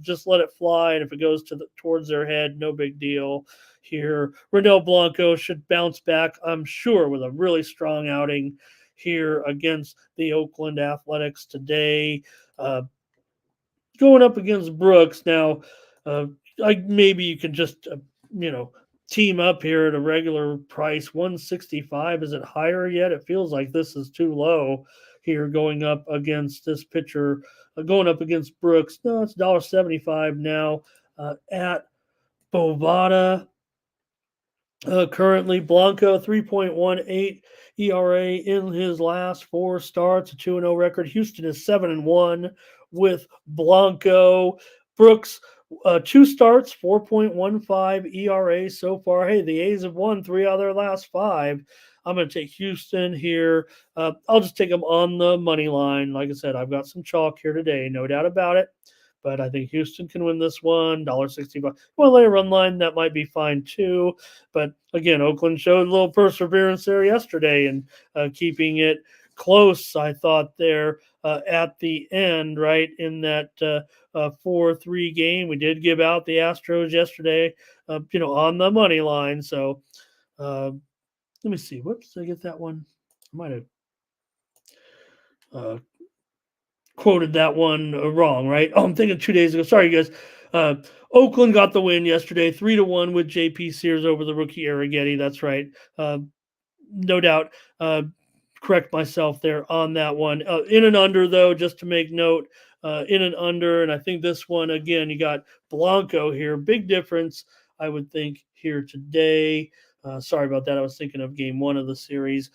Just let it fly, and if it goes towards their head, no big deal here. Ronel Blanco should bounce back, I'm sure, with a really strong outing here against the Oakland Athletics today. Going up against Brooks now, uh, maybe you can just you know team up here at a regular price. 165, is it higher yet? It feels like this is too low here going up against this pitcher, going up against Brooks. No, it's $1.75 now at Bovada. Currently, Blanco 3.18 ERA in his last four starts, a 2-0 record. Houston is 7-1 with Blanco. Brooks, two starts, 4.15 ERA so far. Hey, the A's have won three out of their last five. I'm going to take Houston here. I'll just take them on the money line. Like I said, I've got some chalk here today, no doubt about it. But I think Houston can win this one. $1.65. Want to lay a run line? That might be fine too. But again, Oakland showed a little perseverance there yesterday and keeping it close, I thought, there at the end, right, in that 4-3 game. We did give out the Astros yesterday, on the money line. So let me see. Whoops, did I get that one? I might have quoted that one wrong, right? Oh, I'm thinking 2 days ago. Sorry, guys. Oakland got the win yesterday, 3-1 with JP Sears over the rookie Arrighetti. That's right. No doubt. Correct myself there on that one. In and under, though, just to make note, in and under. And I think this one, again, you got Blanco here. Big difference, I would think, here today. Sorry about that. I was thinking of game one of the series.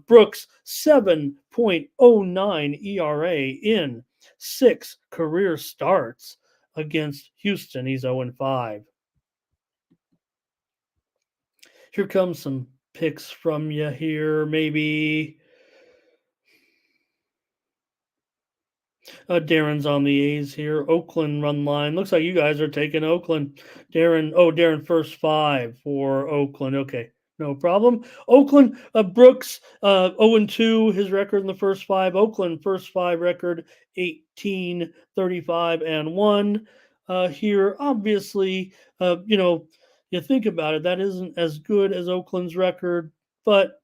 Brooks, 7.09 ERA in 6 career starts against Houston. He's 0-5. Here comes some picks from you here, maybe. Darren's on the A's here. Oakland run line. Looks like you guys are taking Oakland. Darren first 5 for Oakland. Okay, no problem. Oakland, Brooks, 0-2, his record in the first 5. Oakland first 5 record, 18, 35, and 1. Here, obviously, you think about it, that isn't as good as Oakland's record, but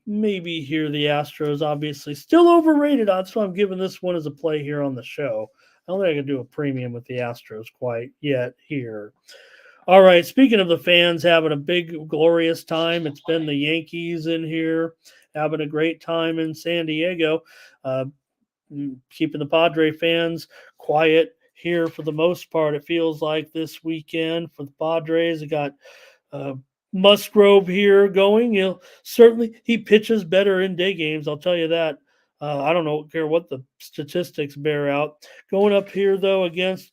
maybe here the Astros, obviously still overrated. That's why I'm giving this one as a play here on the show. I don't think I can do a premium with the Astros quite yet here. All right, speaking of the fans having a big, glorious time, it's been the Yankees in here having a great time in San Diego, keeping the Padre fans quiet here for the most part. It feels like this weekend for the Padres, it got Musgrove here going. He pitches better in day games. I'll tell you that. I don't care what the statistics bear out. Going up here though against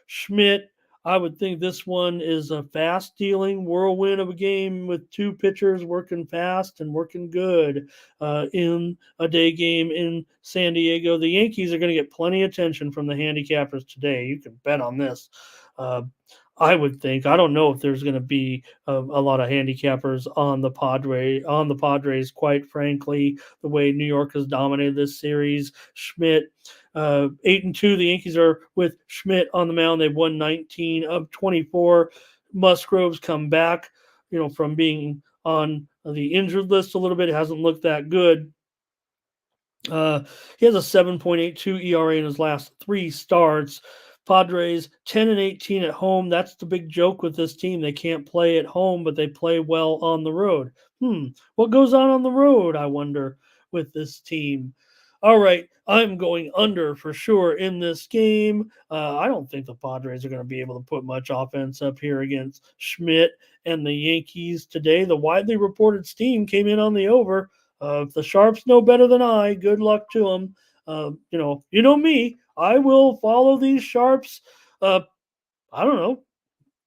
Schmidt, I would think this one is a fast dealing whirlwind of a game with two pitchers working fast and working good in a day game in San Diego. The Yankees are going to get plenty of attention from the handicappers today. You can bet on this. I would think. I don't know if there's going to be a lot of handicappers on the Padres. Quite frankly, the way New York has dominated this series, Schmidt 8-2. The Yankees are with Schmidt on the mound. They've won 19 of 24. Musgrove's come back, from being on the injured list a little bit. It hasn't looked that good. He has a 7.82 ERA in his last 3 starts. Padres 10-18 at home. That's the big joke with this team. They can't play at home, but they play well on the road. What goes on the road, I wonder, with this team? All right, I'm going under for sure in this game. I don't think the Padres are going to be able to put much offense up here against Schmidt and the Yankees today. The widely reported steam came in on the over. If the Sharps know better than I, good luck to them. You know me. I will follow these Sharps. I don't know.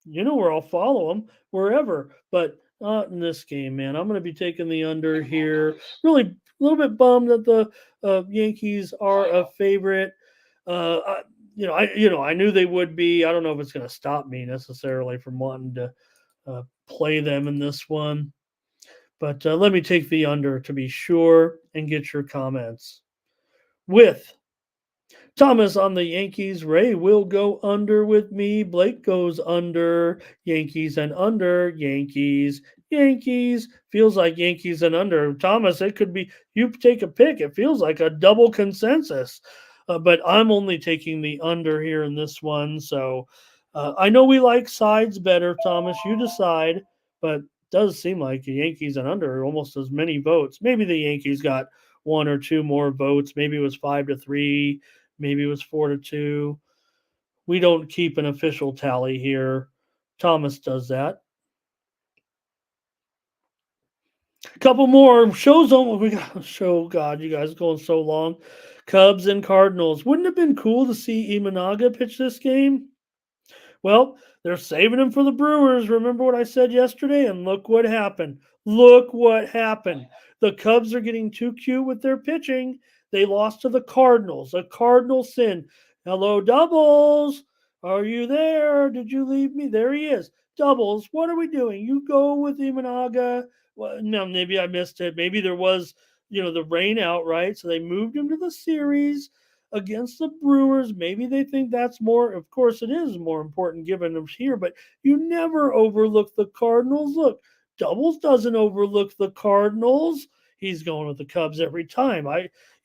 You know where I'll follow them, wherever. But not in this game, man. I'm going to be taking the under here. Really a little bit bummed that the Yankees are a favorite. I knew they would be. I don't know if it's going to stop me necessarily from wanting to play them in this one. But let me take the under to be sure and get your comments. With Thomas on the Yankees. Ray will go under with me. Blake goes under. Yankees and under. Yankees. Yankees. Feels like Yankees and under. Thomas, it could be you take a pick. It feels like a double consensus. But I'm only taking the under here in this one. So I know we like sides better, Thomas. You decide. But does seem like the Yankees and under almost as many votes. Maybe the Yankees got one or two more votes. Maybe it was 5-3. Maybe it was 4-2. We don't keep an official tally here. Thomas does that. A couple more shows on. We got a show. God, you guys going so long. Cubs and Cardinals. Wouldn't it have been cool to see Imanaga pitch this game? Well, they're saving him for the Brewers. Remember what I said yesterday? And look what happened. Look what happened. The Cubs are getting too cute with their pitching. They lost to the Cardinals. A Cardinal sin. Hello, Doubles. Are you there? Did you leave me? There he is. Doubles, what are we doing? You go with Imanaga. Well, no, maybe I missed it. Maybe there was, the rain out, right? So they moved him to the series against the Brewers. Maybe they think that's more, of course, it is more important given them here, but you never overlook the Cardinals. Look, Doubles doesn't overlook the Cardinals. He's going with the Cubs every time.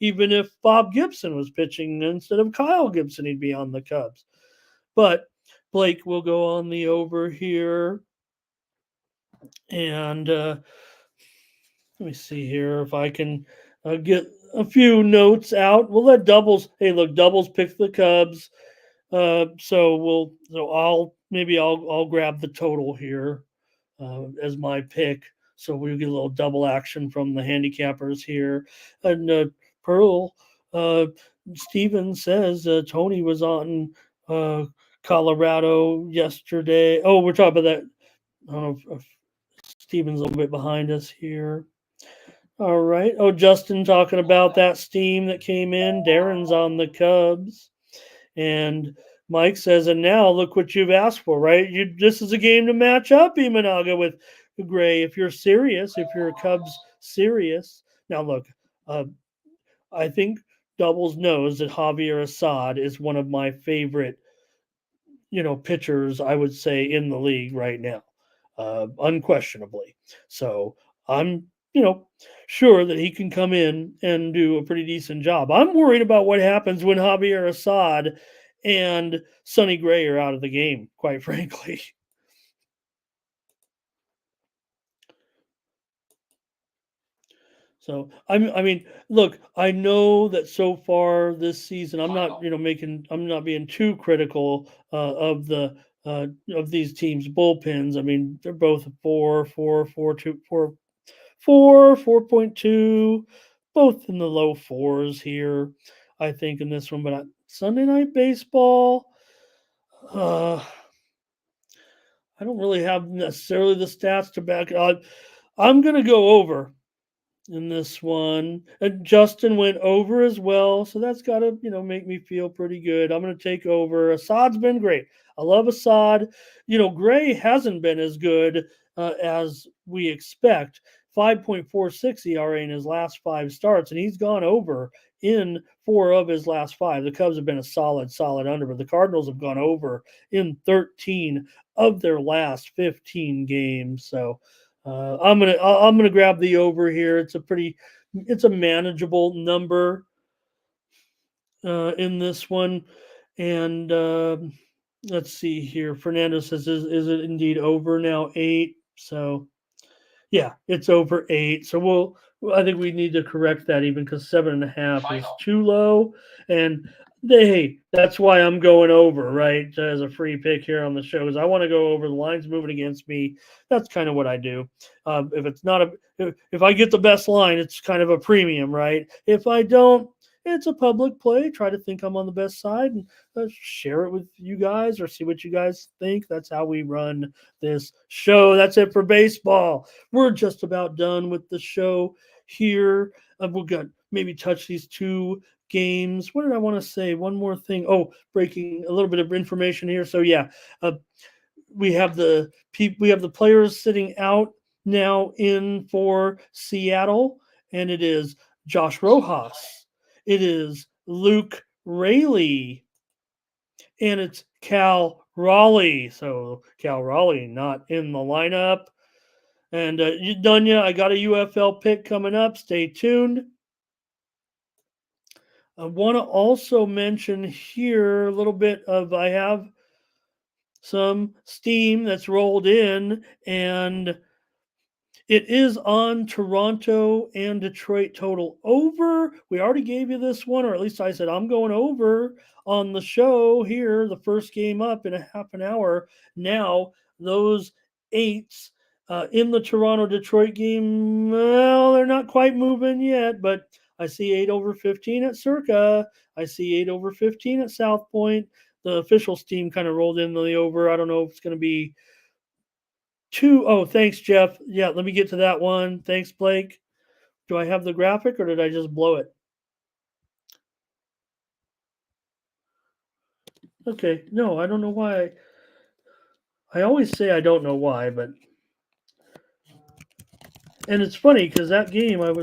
Even if Bob Gibson was pitching instead of Kyle Gibson, he'd be on the Cubs. But Blake will go on the over here. And let me see here if I can get a few notes out. We'll let Doubles. Hey, look, Doubles picked the Cubs. So I'll grab the total here as my pick. So we'll get a little double action from the handicappers here. And Pearl Steven says Tony was on Colorado yesterday. Oh, we're talking about that. I don't know if Steven's a little bit behind us here. All right. Oh, Justin talking about that steam that came in. Darren's on the Cubs. And Mike says, and now look what you've asked for, right? This is a game to match up Imanaga with Gray. If you're serious, if you're a Cubs serious. Now, look, I think Doubles knows that Javier Assad is one of my favorite, pitchers, I would say, in the league right now, unquestionably. So I'm, sure that he can come in and do a pretty decent job. I'm worried about what happens when Javier Assad and Sonny Gray are out of the game, quite frankly. So I mean, look, I know that so far this season, I'm not, I'm not being too critical of these teams' bullpens. I mean, they're both 4.2, both in the low fours here, I think, in this one. But Sunday Night Baseball, I don't really have necessarily the stats to back it up. I'm going to go over in this one. And Justin went over as well, so that's got to make me feel pretty good. I'm going to take over. Assad's been great. I love Assad. Gray hasn't been as good as we expect. 5.46 ERA in his last 5 starts, and he's gone over in 4 of his last 5. The Cubs have been a solid under, but the Cardinals have gone over in 13 of their last 15 games. So I'm gonna grab the over here. It's a manageable number in this one, and let's see here. Fernando says, "Is it indeed over now? 8." So yeah, it's over 8. So I think we need to correct that even because 7.5 is too low. And that's why I'm going over, right? As a free pick here on the show, is I want to go over. The line's moving against me. That's kind of what I do. If it's not if I get the best line, it's kind of a premium, right? If I don't, it's a public play. Try to think I'm on the best side and share it with you guys or see what you guys think. That's how we run this show. That's it for baseball. We're just about done with the show here. We're going to maybe touch these 2 games. What did I want to say? One more thing. Oh, breaking a little bit of information here. So yeah, we have the players sitting out now in for Seattle, and it is Josh Rojas. It is Luke Rayleigh, and it's Cal Raleigh. So Cal Raleigh not in the lineup. And Dunya, I got a UFL pick coming up. Stay tuned. I want to also mention here a little bit of I have some steam that's rolled in, and it is on Toronto and Detroit total over. We already gave you this one, or at least I said I'm going over on the show here. The first game up in a half an hour. Now, those eights in the Toronto Detroit game, well, they're not quite moving yet, but I see 8 over 15 at Circa. I see 8 over 15 at South Point. The official steam kind of rolled in the over. I don't know if it's going to be two. Oh, thanks, Jeff. Yeah, let me get to that one. Thanks, Blake. Do I have the graphic or did I just blow it? Okay, no, I don't know why. I always say I don't know why, but and it's funny because that game I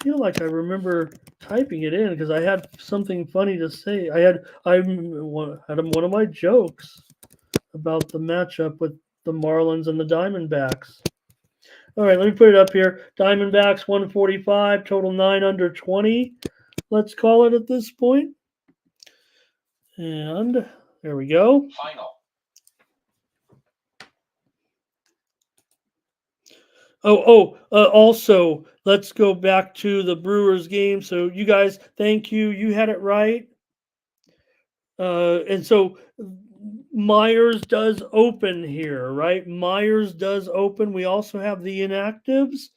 feel like I remember typing it in because I had something funny to say. I had one of my jokes about the matchup with the Marlins and the Diamondbacks. All right, let me put it up here. Diamondbacks 145, total 9 under 20. Let's call it at this point. And there we go. Final. Also, let's go back to the Brewers game. So, you guys, thank you. You had it right. And so Myers does open here, right? Myers does open. We also have the inactives,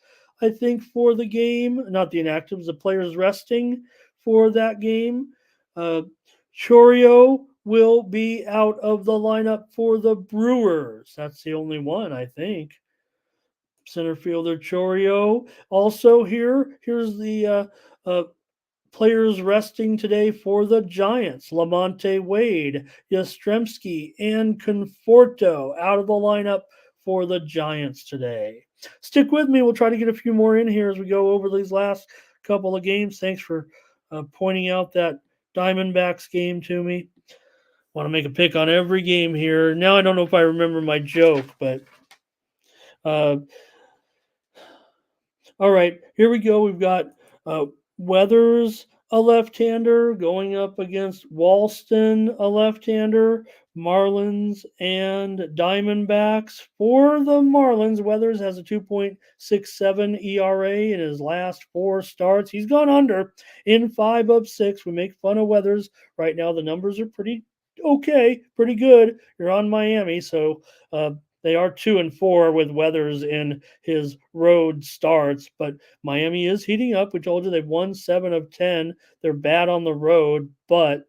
I think, for the game. Not the inactives, the players resting for that game. Chorio will be out of the lineup for the Brewers. That's the only one, I think. Center fielder Chorio. Also here's the players resting today for the Giants. Lamonte Wade, Yastrzemski, and Conforto out of the lineup for the Giants today. Stick with me. We'll try to get a few more in here as we go over these last couple of games. Thanks for pointing out that Diamondbacks game to me. Want to make a pick on every game here. Now I don't know if I remember my joke, but all right, here we go. We've got Weathers, a left-hander, going up against Walston, a left-hander. Marlins and Diamondbacks. For the Marlins, Weathers has a 2.67 ERA in his last 4 starts. He's gone under in 5 of 6. We make fun of Weathers. Right now, the numbers are pretty okay, pretty good. You're on Miami, so they are 2-4 with Weathers in his road starts, but Miami is heating up. We told you they've won 7 of 10. They're bad on the road, but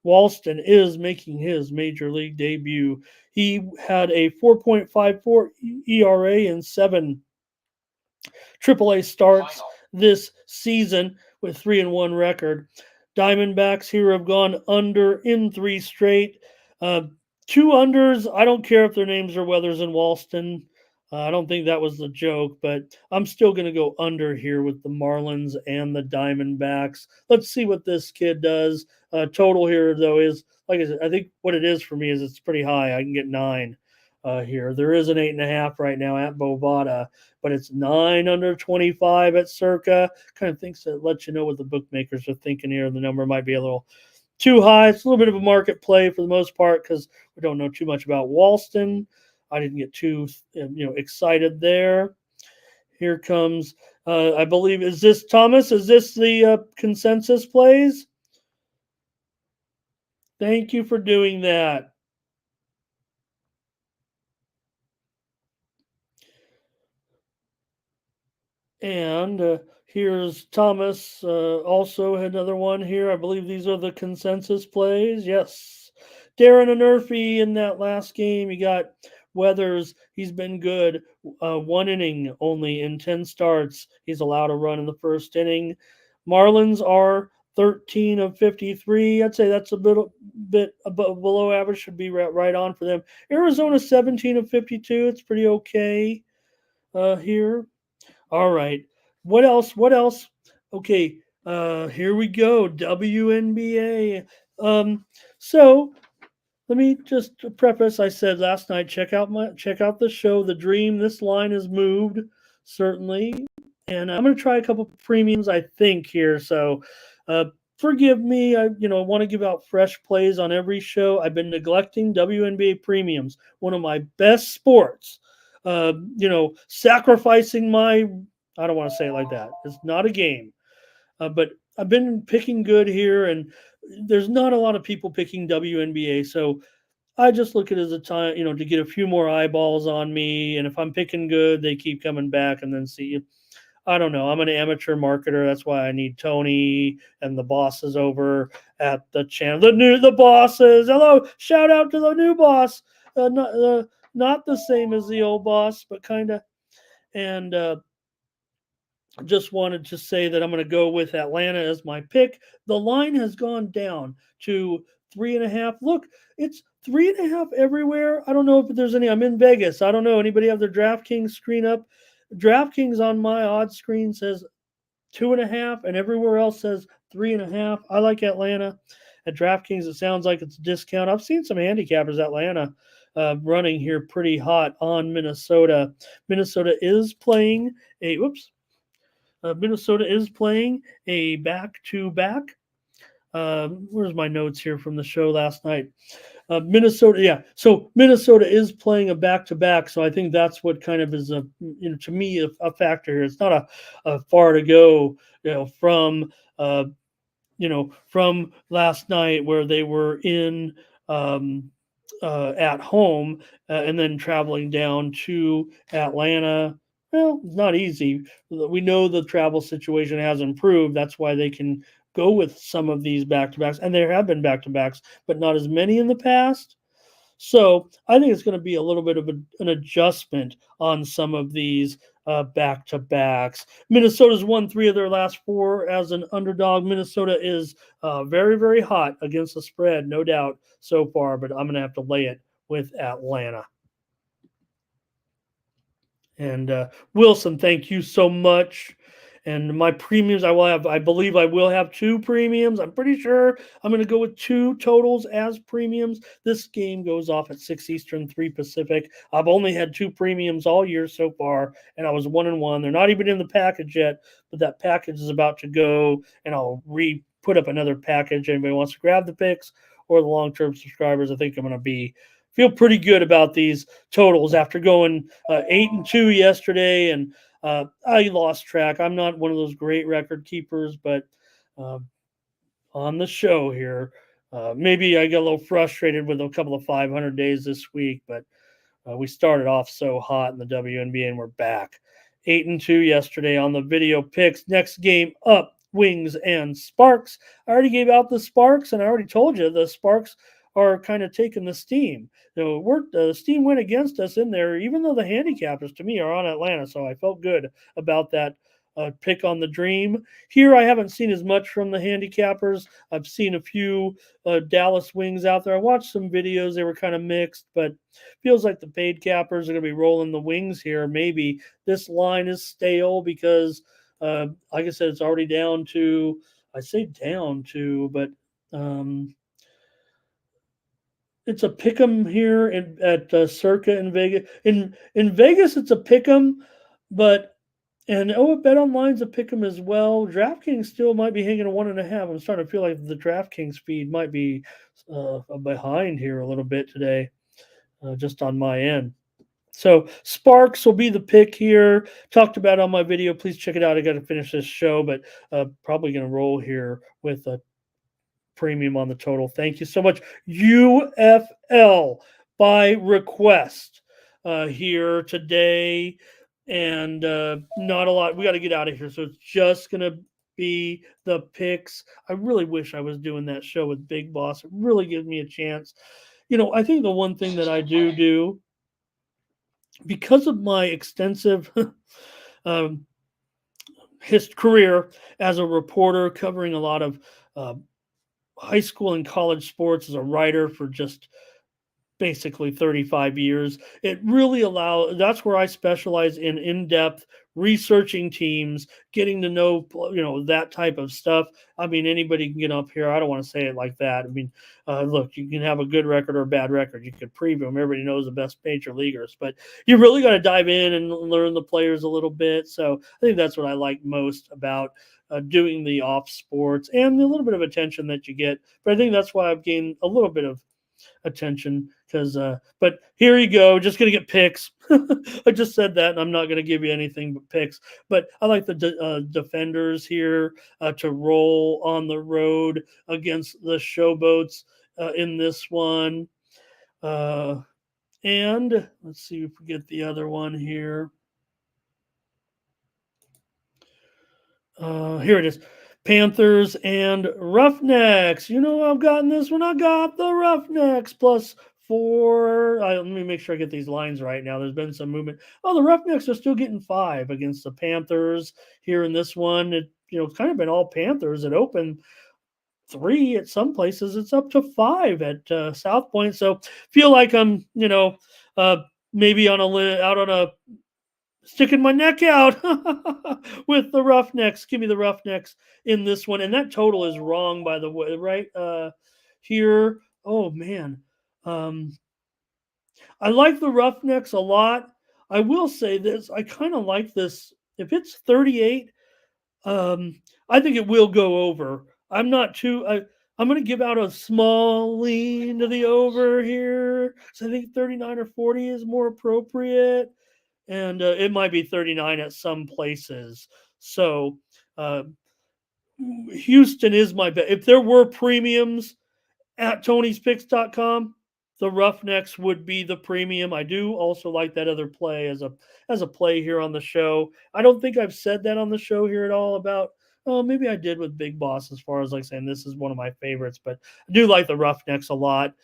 Walston is making his major league debut. He had a 4.54 ERA in 7 AAA starts this season with 3-1 record. Diamondbacks here have gone under in 3 straight. 2 unders. I don't care if their names are Weathers and Walston. I don't think that was the joke, but I'm still going to go under here with the Marlins and the Diamondbacks. Let's see what this kid does. Total here, though, is, like I said, I think what it is for me is it's pretty high. I can get 9 here. There is an 8.5 right now at Bovada, but it's 9 under 25 at Circa. Kind of thinks that lets you know what the bookmakers are thinking here. The number might be a little too high. It's a little bit of a market play for the most part because we don't know too much about Walston. I didn't get too excited there. Here comes, I believe, is this Thomas? Is this the consensus plays? Thank you for doing that. And here's Thomas. Also another one here. I believe these are the consensus plays. Yes. Darren Anerfi in that last game. You got Weathers. He's been good. 1 inning only in 10 starts. He's allowed a run in the first inning. Marlins are 13 of 53. I'd say that's a bit above below average. Should be right on for them. Arizona 17 of 52. It's pretty okay here. All right. What else? Okay. Here we go. WNBA. So let me just preface. I said last night, check out the show, The Dream. This line has moved certainly, and I'm going to try a couple premiums. I think here, so uh, forgive me. I want to give out fresh plays on every show. I've been neglecting WNBA premiums, one of my best sports. Sacrificing my. I don't want to say it like that. It's not a game, but I've been picking good here, and there's not a lot of people picking WNBA, so I just look at it as a time, to get a few more eyeballs on me. And if I'm picking good, they keep coming back and then see. I don't know. I'm an amateur marketer. That's why I need Tony and the bosses over at the channel. The bosses. Hello, shout out to the new boss. Not the same as the old boss, but kind of. And just wanted to say that I'm going to go with Atlanta as my pick. The line has gone down to 3.5. Look, it's 3.5 everywhere. I don't know if there's any. I'm in Vegas. I don't know. Anybody have their DraftKings screen up? DraftKings on my odds screen says 2.5, and everywhere else says 3.5. I like Atlanta. At DraftKings, it sounds like it's a discount. I've seen some handicappers Atlanta running here pretty hot on Minnesota. Minnesota is playing a Minnesota is playing a back-to-back. Where's my notes here from the show last night? Minnesota, yeah. So Minnesota is playing a back-to-back. So I think that's what kind of is to me a factor here. It's not a far to go, from from last night where they were in at home and then traveling down to Atlanta. Well, it's not easy. We know the travel situation has improved. That's why they can go with some of these back to backs. And there have been back to backs, but not as many in the past. So I think it's going to be a little bit of an adjustment on some of these back to backs. Minnesota's won 3 of their last 4 as an underdog. Minnesota is very, very hot against the spread, no doubt so far, but I'm going to have to lay it with Atlanta. And Wilson, thank you so much. And my premiums, I believe I will have 2 premiums. I'm pretty sure I'm going to go with 2 totals as premiums. This game goes off at 6 Eastern, 3 Pacific. I've only had 2 premiums all year so far, and I was 1-1. They're not even in the package yet, but that package is about to go, and I'll put up another package. Anybody wants to grab the picks or the long-term subscribers, I think I'm going to feel pretty good about these totals after going 8-2 yesterday, and I lost track. I'm not one of those great record keepers, but on the show here, maybe I get a little frustrated with a couple of 500 days this week, but we started off so hot in the WNBA, and we're back. 8-2 yesterday on the video picks. Next game up, Wings and Sparks. I already gave out the Sparks, and I already told you the Sparks are kind of taking the steam. The steam went against us in there, even though the handicappers to me are on Atlanta. So I felt good about that pick on the Dream. Here, I haven't seen as much from the handicappers. I've seen a few Dallas Wings out there. I watched some videos. They were kind of mixed, but feels like the paid cappers are going to be rolling the Wings here. Maybe this line is stale because, like I said, it's already down to, I say down to, but it's a pick'em here at Circa in Vegas. In Vegas, it's a pick'em, but and Bet Online's a pick'em as well. DraftKings still might be hanging a 1.5. I'm starting to feel like the DraftKings feed might be behind here a little bit today, just on my end. So Sparks will be the pick here. Talked about on my video. Please check it out. I got to finish this show, but probably going to roll here with a premium on the total. Thank you so much. UFL by request here today, and not a lot. We got to get out of here, so it's just gonna be the picks. I really wish I was doing that show with Big Boss. It really gives me a chance. I think the one thing that I do because of my extensive career as a reporter covering a lot of high school and college sports as a writer for just basically 35 years. It really that's where I specialize in-depth researching teams, getting to know, that type of stuff. I mean, anybody can get up here. I don't want to say it like that. I mean, look, you can have a good record or a bad record. You could preview them. Everybody knows the best major leaguers, but you really got to dive in and learn the players a little bit. So I think that's what I like most about doing the off sports and the little bit of attention that you get. But I think that's why I've gained a little bit of attention because but here you go, just gonna get picks. I just said that and I'm not gonna give you anything but picks, but I like the defenders here to roll on the road against the showboats in this one, and let's see if we get the other one here. Here it is. Panthers and Roughnecks. I've gotten this one. I got the Roughnecks plus 4. Let me make sure I get these lines right now. There's been some movement. Oh, the Roughnecks are still getting 5 against the Panthers here in this one. It's kind of been all Panthers. It opened 3 at some places. It's up to 5 at South Point. So feel like I'm, maybe out on a sticking my neck out with the Roughnecks. Give me the Roughnecks in this one. And that total is wrong, by the way, right? Here. Oh, man. I like the Roughnecks a lot. I will say this. I kind of like this. If it's 38, I think it will go over. I'm not too. I'm going to give out a small lean to the over here. So I think 39 or 40 is more appropriate. And it might be 39 at some places. So Houston is my bet. If there were premiums at Tony'sPicks.com, the Roughnecks would be the premium. I do also like that other play as a play here on the show. I don't think I've said that on the show here at all about. Oh, maybe I did with Big Boss as far as like saying this is one of my favorites, but I do like the Roughnecks a lot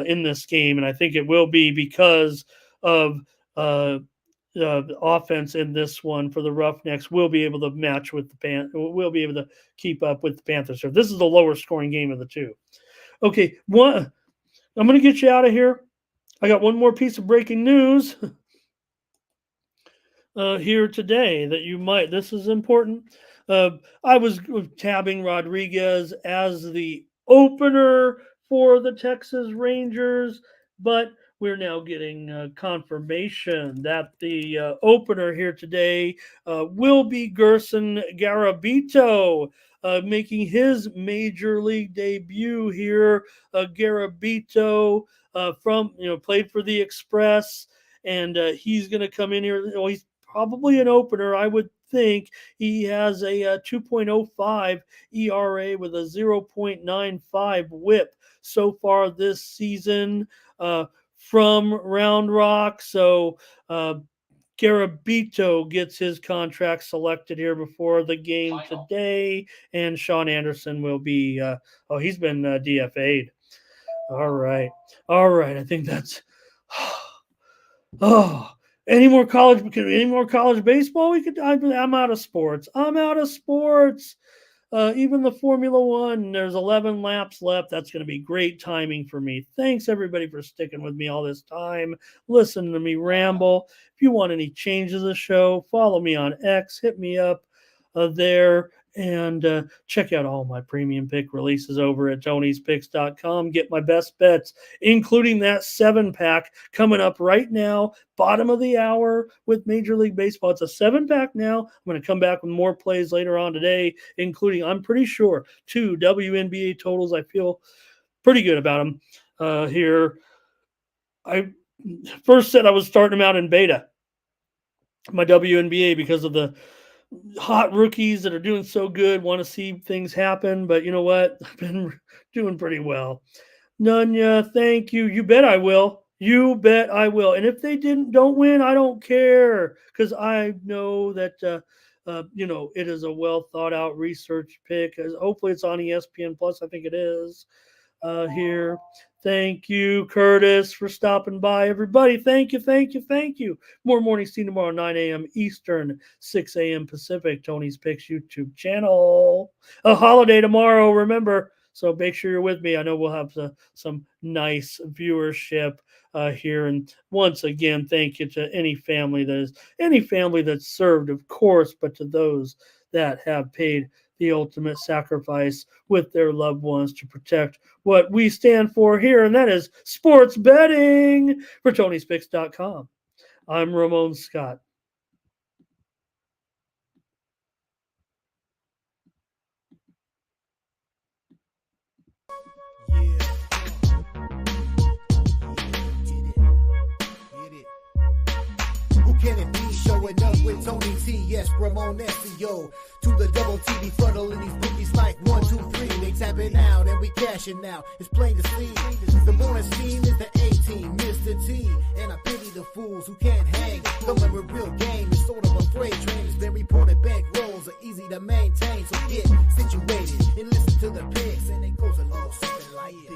in this game, and I think it will be because of the offense in this one for the Roughnecks will be able to match with will be able to keep up with the Panthers. So this is the lower scoring game of the two. Okay, I'm going to get you out of here. I got one more piece of breaking news here today that you might. This is important. I was tabbing Rodriguez as the opener for the Texas Rangers, but we're now getting confirmation that the opener here today will be Gerson Garabito, making his major league debut here. Garabito played for the Express, and he's going to come in here. He's probably an opener, I would think. He has a 2.05 ERA with a 0.95 WHIP so far this season from Round Rock. So Garabito gets his contract selected here before the game today, and Sean Anderson will be. He's been DFA'd. All right. I think that's. Oh, any more college baseball? I'm out of sports. Even the Formula One, there's 11 laps left. That's going to be great timing for me. Thanks, everybody, for sticking with me all this time. Listen to me ramble. If you want any changes to the show, follow me on X. Hit me up there. And check out all my premium pick releases over at Tony'sPicks.com. Get my best bets, including that 7-pack coming up right now, bottom of the hour with Major League Baseball. It's a 7-pack now. I'm going to come back with more plays later on today, including, I'm pretty sure, 2 WNBA totals. I feel pretty good about them here. I first said I was starting them out in beta, my WNBA, because of the hot rookies that are doing so good, want to see things happen. But you know what? I've been doing pretty well. Nunya, thank you. You bet I will. You bet I will. And if they don't win, I don't care, because I know that it is a well thought out research pick. Hopefully it's on ESPN Plus. I think it is here. Thank you, Curtis, for stopping by. Everybody, thank you. More Morning Steam tomorrow, 9 a.m. Eastern, 6 a.m. Pacific. Tony's Picks YouTube channel. A holiday tomorrow. Remember, So make sure you're with me. I know we'll have some nice viewership here. And once again, thank you to any family that's served, of course, but to those that have paid the ultimate sacrifice with their loved ones to protect what we stand for here, and that is sports betting. For TonySpix.com, I'm Ramon Scott. Can it be showing up with Tony T? Yes, Ramon SEO. To the double T, be funneling these bookies like 1, 2, 3. They tapping out and we cashing out. It's plain to see. The morning scheme is the A-team, Mr. T. And I pity the fools who can't hang. Coming with real game is sort of a freight train. It's been reported bank rolls are easy to maintain. So get situated and listen to the picks. And it goes a little something like this.